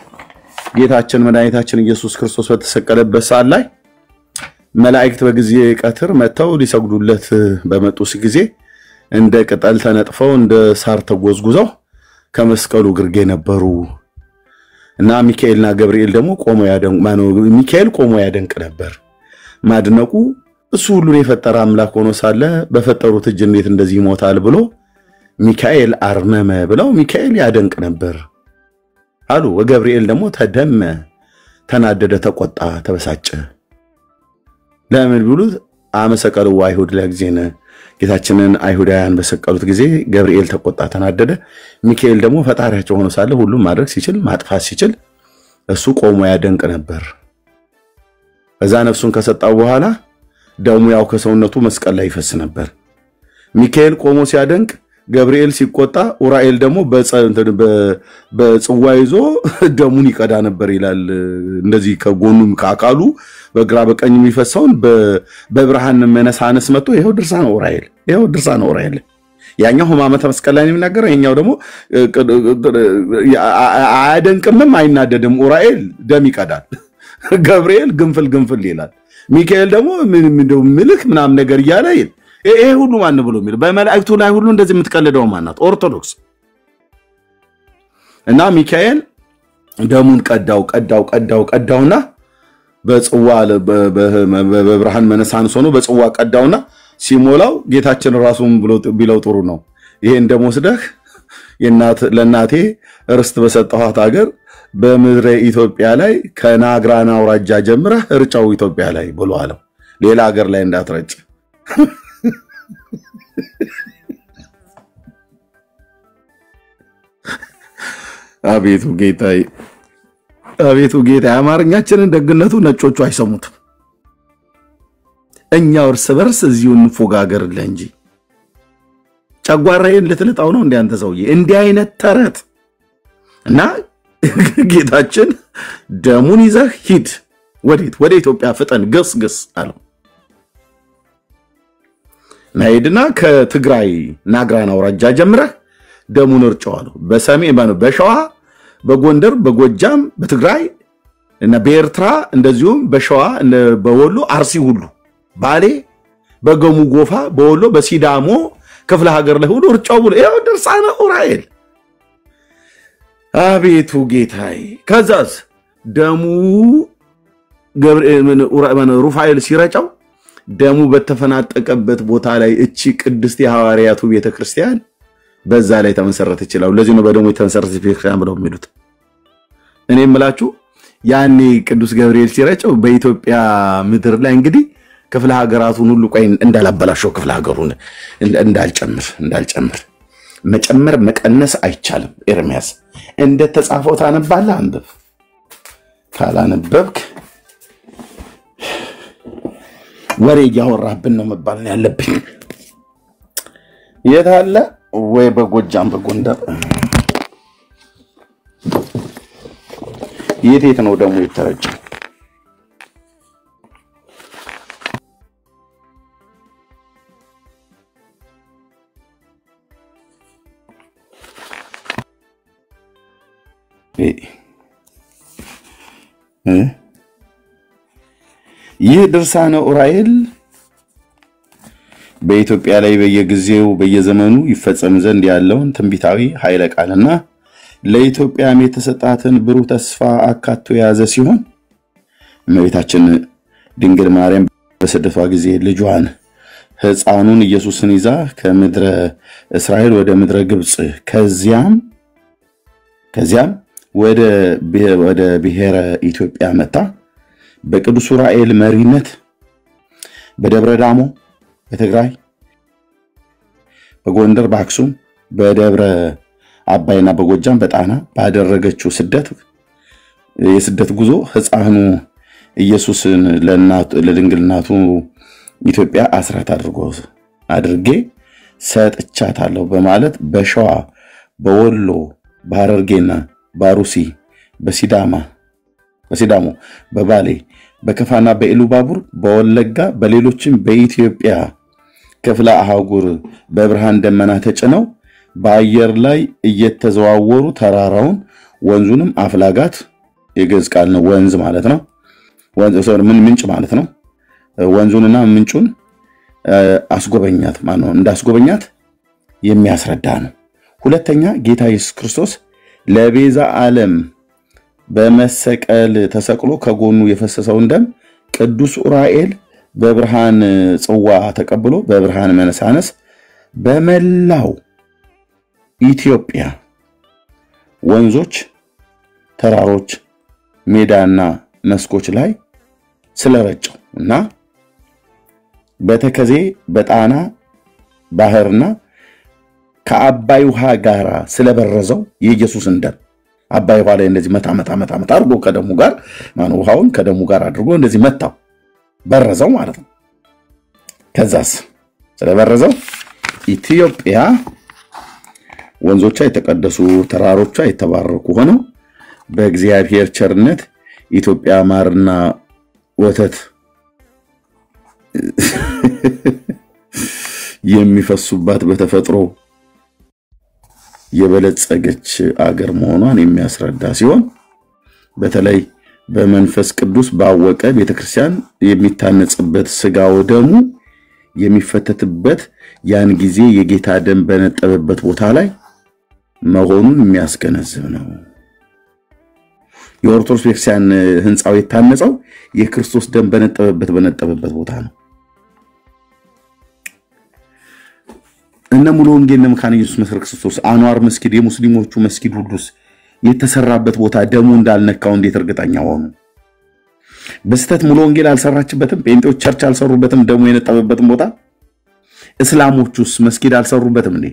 ጌታችን መድኃኒታችን ኢየሱስ ክርስቶስ በተሰቀለበት ሰዓት ላይ መላእክት በጊዜ ቀትር መተው ሊሰግዱለት በመጡስ ጊዜ እንደ ቅጠል ተነጥፈው እንደ ሳር ተጎዝጉዘው ከመስቀሉ ግርጌ ነበሩ። እና ሚካኤልና ገብርኤል ደግሞ ሚካኤል ቆሞ ያደንቅ ነበር። ማድነቁ እሱ ሁሉን የፈጠረ አምላክ ሆኖ ሳለ በፈጠሩት እጅ እንዴት እንደዚህ ይሞታል ብሎ ሚካኤል አርመመ ብለው ሚካኤል ያደንቅ ነበር አሉ። ወገብርኤል ደግሞ ተደመ፣ ተናደደ፣ ተቆጣ፣ ተበሳጨ። ለምን ብሉት አመሰቀሉ አይሁድ ለግዚነ ጌታችንን አይሁዳውያን በሰቀሉት ጊዜ ገብርኤል ተቆጣ፣ ተናደደ። ሚካኤል ደግሞ ፈጣሪያቸው ሆኖ ሳለ ሁሉም ማድረግ ሲችል ማጥፋት ሲችል እሱ ቆሞ ያደንቅ ነበር። እዛ ነፍሱን ከሰጣው በኋላ ደሙ ያው ከሰውነቱ መስቀል ላይ ይፈስ ነበር። ሚካኤል ቆሞ ሲያደንቅ ገብርኤል ሲቆጣ ኡራኤል ደግሞ በጽዋ ይዞ ደሙን ይቀዳ ነበር ይላል። እንደዚህ ከጎኑም ከአካሉ በግራ በቀኝ የሚፈሰውን በብርሃን መነሳነስ መጥቶ ይሄው ድርሳነ ኡራኤል ያኛው ሕማማተ መስቀል ላይ የሚናገረው ይሄኛው ደግሞ አያደንቅምም አይናደድም። ኡራኤል ደም ይቀዳል፣ ገብርኤል ግንፍል ይላል፣ ሚካኤል ደግሞ እንደው ምልክ ምናምን ነገር እያለ ይሄ ሁሉ ማን ብሎ የሚል በመላእክቱ ላይ ሁሉ እንደዚህ የምትቀልደው ማናት? ኦርቶዶክስ። እና ሚካኤል ደሙን ቀዳውና በጽዋ በብርሃን መነሳንስ ሆኖ በጽዋ ቀዳውና ሲሞላው ጌታችን ራሱን ብሎ ቢለው ጥሩ ነው። ይሄን ደም ወስደህ ለእናቴ ርስት በሰጠኋት ሀገር በምድረ ኢትዮጵያ ላይ ከናግራና አውራጃ ጀምረህ እርጫው ኢትዮጵያ ላይ ብሎ አለው። ሌላ ሀገር ላይ እንዳትረጭ። አቤቱ ጌታዬ፣ አቤቱ ጌታዬ፣ አማርኛችንን ደግነቱ ነጮቹ አይሰሙትም። እኛው እርስ በርስ እዚሁ እንፎጋገርልህ እንጂ ጨጓራዬን ልትልጣው ነው እንደ አንተ ሰውዬ። እንዲህ አይነት ተረት እና ጌታችን ደሙን ይዘህ ሂድ፣ ወዴት? ወደ ኢትዮጵያ ፍጠን፣ ገስግስ አለው። ናይድና ከትግራይ ናግራን አውራጃ ጀምረህ ደሙን እርጨው አለው። በሰሜን በሸዋ፣ በጎንደር፣ በጎጃም፣ በትግራይ እና በኤርትራ እንደዚሁም በሸዋ፣ በወሎ፣ አርሲ ሁሉ፣ ባሌ፣ በገሙ ጎፋ፣ በወሎ፣ በሲዳሞ ክፍለ ሀገር ላይ ሁሉ እርጨው ብሎ ያው ድርሳነ ኡራኤል። አቤቱ ጌታዬ፣ ከዛስ ደሙ ሩፋኤል ሲረጨው ደሙ በተፈናጠቀበት ቦታ ላይ እቺ ቅድስት የሐዋርያቱ ቤተክርስቲያን በዛ ላይ ተመሰረተ ይችላል። ለዚህ ነው በደሙ የተመሰረተ ቤተክርስቲያን ብለው የሚሉት። እኔ የምላችሁ ያኔ ቅዱስ ገብርኤል ሲረጨው በኢትዮጵያ ምድር ላይ እንግዲህ ክፍለ ሀገራቱን ሁሉ ቆይ እንዳላበላሸው ክፍለ ሀገሩን እንዳልጨምር መጨመር መቀነስ አይቻልም። ኤርሚያስ እንደተጻፈው ታነባለህ፣ አንብብ። ካላነበብክ ወሬ እያወራህብን ነው መባል ነው ያለብኝ። የት አለ ወይ? በጎጃም በጎንደር የት ነው ደግሞ የተረጨው? ይህ ድርሳነ ኡራኤል በኢትዮጵያ ላይ በየጊዜው በየዘመኑ ይፈጸም ዘንድ ያለውን ትንቢታዊ ኃይለ ቃልና ለኢትዮጵያም የተሰጣትን ብሩህ ተስፋ አካቶ የያዘ ሲሆን እመቤታችን ድንግል ማርያም በስደቷ ጊዜ ልጇን ሕፃኑን ኢየሱስን ይዛ ከምድረ እስራኤል ወደ ምድረ ግብጽ ከዚያም ወደ ብሔረ ኢትዮጵያ መጣ። በቅዱስ ኡራኤል መሪነት በደብረ ዳሞ በትግራይ፣ በጎንደር፣ በአክሱም፣ በደብረ አባይና በጎጃም በጣና ባደረገችው የስደት ጉዞ ሕፃኑ ኢየሱስን ለድንግልናቱ ኢትዮጵያ አስራት አድርጌ ሰጥቻታለሁ በማለት በሸዋ፣ በወሎ፣ በሐረርጌና ባሩሲ፣ በሲዳሞ፣ በባሌ፣ በከፋና በኢሉባቡር፣ በወለጋ፣ በሌሎችም በኢትዮጵያ ክፍለ አህጉር በብርሃን ደመና ተጭነው በአየር ላይ እየተዘዋወሩ ተራራውን ወንዙንም አፍላጋት የግዕዝ ቃል ነው። ወንዝ ማለት ነው። ምንጭ ማለት ነው። ወንዙንና ምንጩን አስጎበኛት ማለት ነው። እንዳስጎበኛት የሚያስረዳ ነው። ሁለተኛ ጌታ ኢየሱስ ክርስቶስ ለቤዛ ዓለም በመሰቀል ተሰቅሎ ከጎኑ የፈሰሰውን ደም ቅዱስ ኡራኤል በብርሃን ጽዋ ተቀብሎ በብርሃን መነሳነስ በመላው ኢትዮጵያ ወንዞች፣ ተራሮች፣ ሜዳና መስኮች ላይ ስለረጨው እና በተከዜ በጣና ባህርና ከአባይ ውሃ ጋር ስለበረዘው የኢየሱስን ደም አባይ ውሃ ላይ እንደዚህ መታ አድርጎ ከደሙ ጋር ውሃውን ከደሙ ጋር አድርጎ እንደዚህ መታው፣ በረዘው ማለት ነው። ከዛስ ስለበረዘው ኢትዮጵያ ወንዞቿ የተቀደሱ ተራሮቿ የተባረኩ ሆነው በእግዚአብሔር ቸርነት ኢትዮጵያ ማርና ወተት የሚፈሱባት በተፈጥሮ የበለጸገች አገር መሆኗን የሚያስረዳ ሲሆን በተለይ በመንፈስ ቅዱስ ባወቀ ቤተክርስቲያን የሚታነጽበት ስጋው ደሙ የሚፈተትበት ያን ጊዜ የጌታ ደም በነጠበበት ቦታ ላይ መሆኑን የሚያስገነዝብ ነው። የኦርቶዶክስ ቤተክርስቲያን ህንጻው የታነጸው የክርስቶስ ደም በነጠበበት ቦታ ነው። እነ ሙሉ ወንጌል ለመካነ ኢየሱስ መስረ ክርስቶስ አንዋር መስጊድ የሙስሊሞቹ መስጊድ ሁሉስ የተሰራበት ቦታ ደሙ እንዳልነካው እንዴት እርግጠኛ ሆኑ? በስተት ሙሉ ወንጌል አልሰራችበትም። ጴንጤዎች ቸርች አልሰሩበትም። ደሙ የነጠበበትም ቦታ እስላሞቹስ መስጊድ አልሰሩበትም እንዴ?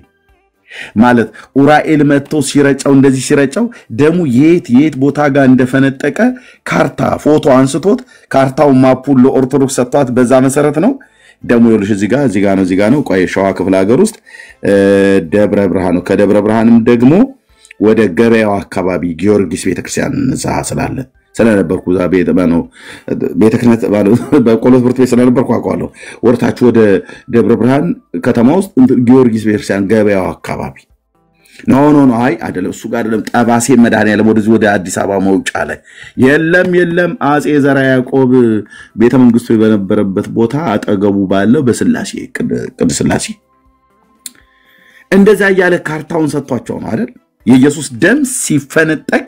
ማለት ኡራኤል መጥቶ ሲረጨው እንደዚህ ሲረጨው ደሙ የት ቦታ ጋር እንደፈነጠቀ ካርታ ፎቶ አንስቶት ካርታው ማፑን ለኦርቶዶክስ ሰጥቷት በዛ መሰረት ነው ደሙ ይልሽ እዚህ ጋር ነው ቆይ ሸዋ ክፍለ ሀገር ውስጥ ደብረ ብርሃን ነው ከደብረ ብርሃንም ደግሞ ወደ ገበያው አካባቢ ጊዮርጊስ ቤተክርስቲያን እዛ ስለነበርኩ ዛ ቤተክርስቲያን በቆሎት ብርት ቤት ስለነበርኩ አውቃለሁ ወርታችሁ ወደ ደብረ ብርሃን ከተማ ውስጥ ጊዮርጊስ ቤተክርስቲያን ገበያው አካባቢ ኖ አይ አይደለም እሱ ጋር አይደለም ጠባሴ መድኃኒዓለም ወደ አዲስ አበባ መውጫ ላይ የለም አጼ ዘራ ያዕቆብ ቤተ መንግስቱ በነበረበት ቦታ አጠገቡ ባለው በስላሴ ቅዱስ ስላሴ እንደዛ ያለ ካርታውን ሰጥቷቸው ነው አይደል የኢየሱስ ደም ሲፈነጠቅ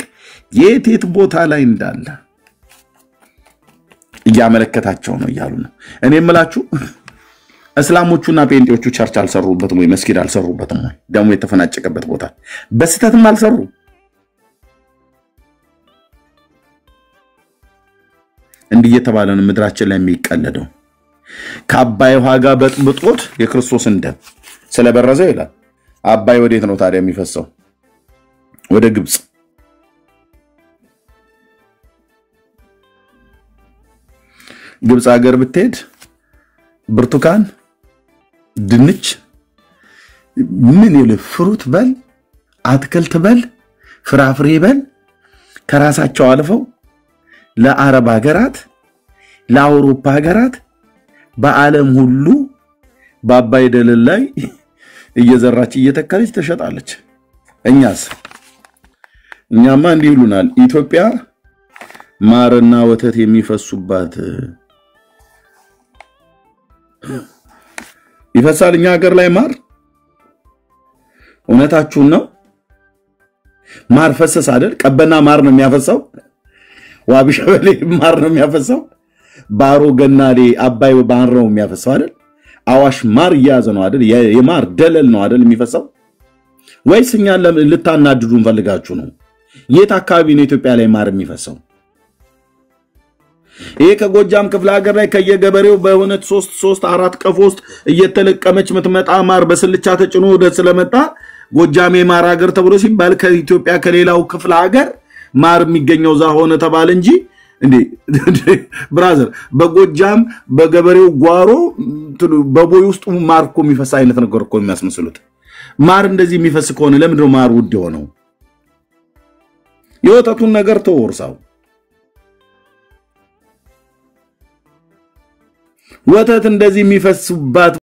የት ቦታ ላይ እንዳለ እያመለከታቸው ነው ይያሉ ነው እኔ የምላችሁ እስላሞቹና ጴንጤዎቹ ቸርች አልሰሩበትም ወይ መስጊድ አልሰሩበትም ወይ ደሙ የተፈናጨቀበት ቦታ በስተትም አልሰሩ እንዲህ የተባለ ነው ምድራችን ላይ የሚቀለደው ከአባይ ውሃ ጋር በጥብጦት የክርስቶስን ደም ስለበረዘው ይላል አባይ ወዴት ነው ታዲያ የሚፈሰው ወደ ግብጽ ግብጽ ሀገር ብትሄድ ብርቱካን ድንች ምን ይል ፍሩት በል አትክልት በል ፍራፍሬ በል ከራሳቸው አልፈው ለአረብ ሀገራት ለአውሮፓ ሀገራት በአለም ሁሉ በአባይ ደለል ላይ እየዘራች እየተከለች ተሸጣለች እኛማ እንዲህ ይሉናል ኢትዮጵያ ማርና ወተት የሚፈሱባት ይፈሳል እኛ ሀገር ላይ ማር እውነታችሁን ነው ማር ፈሰስ አይደል ቀበና ማር ነው የሚያፈሳው ዋቢሸበሌ ማር ነው የሚያፈሳው ባሮ ገናሌ አባይ ባንሮ የሚያፈሳው አይደል አዋሽ ማር ያዘ ነው አይደል የማር ደለል ነው አይደል የሚፈሳው ወይስ እኛ ልታናድዱን ፈልጋችሁ ነው የት አካባቢ ነው ኢትዮጵያ ላይ ማር የሚፈሳው ይሄ ከጎጃም ክፍለ ሀገር ላይ ከየገበሬው በእውነት 3 4 ቀፎ ውስጥ እየተለቀመች ምትመጣ ማር በስልቻ ተጭኖ ወደ ስለመጣ ጎጃሜ ማር ሀገር ተብሎ ሲባል ከኢትዮጵያ ከሌላው ክፍለ ሀገር ማር የሚገኘው ዛ ሆነ ተባለ እንጂ እንዴ ብራዘር በጎጃም በገበሬው ጓሮ በቦይ ውስጥ ማርኮ የሚፈሳ አይነት ነገር እኮ የሚያስመስሉት ማር እንደዚህ የሚፈስ ከሆነ ለምን ነው ማር ውድ ሆነው የወተቱን ነገር ተወርሳው ወተት እንደዚህ የሚፈስባት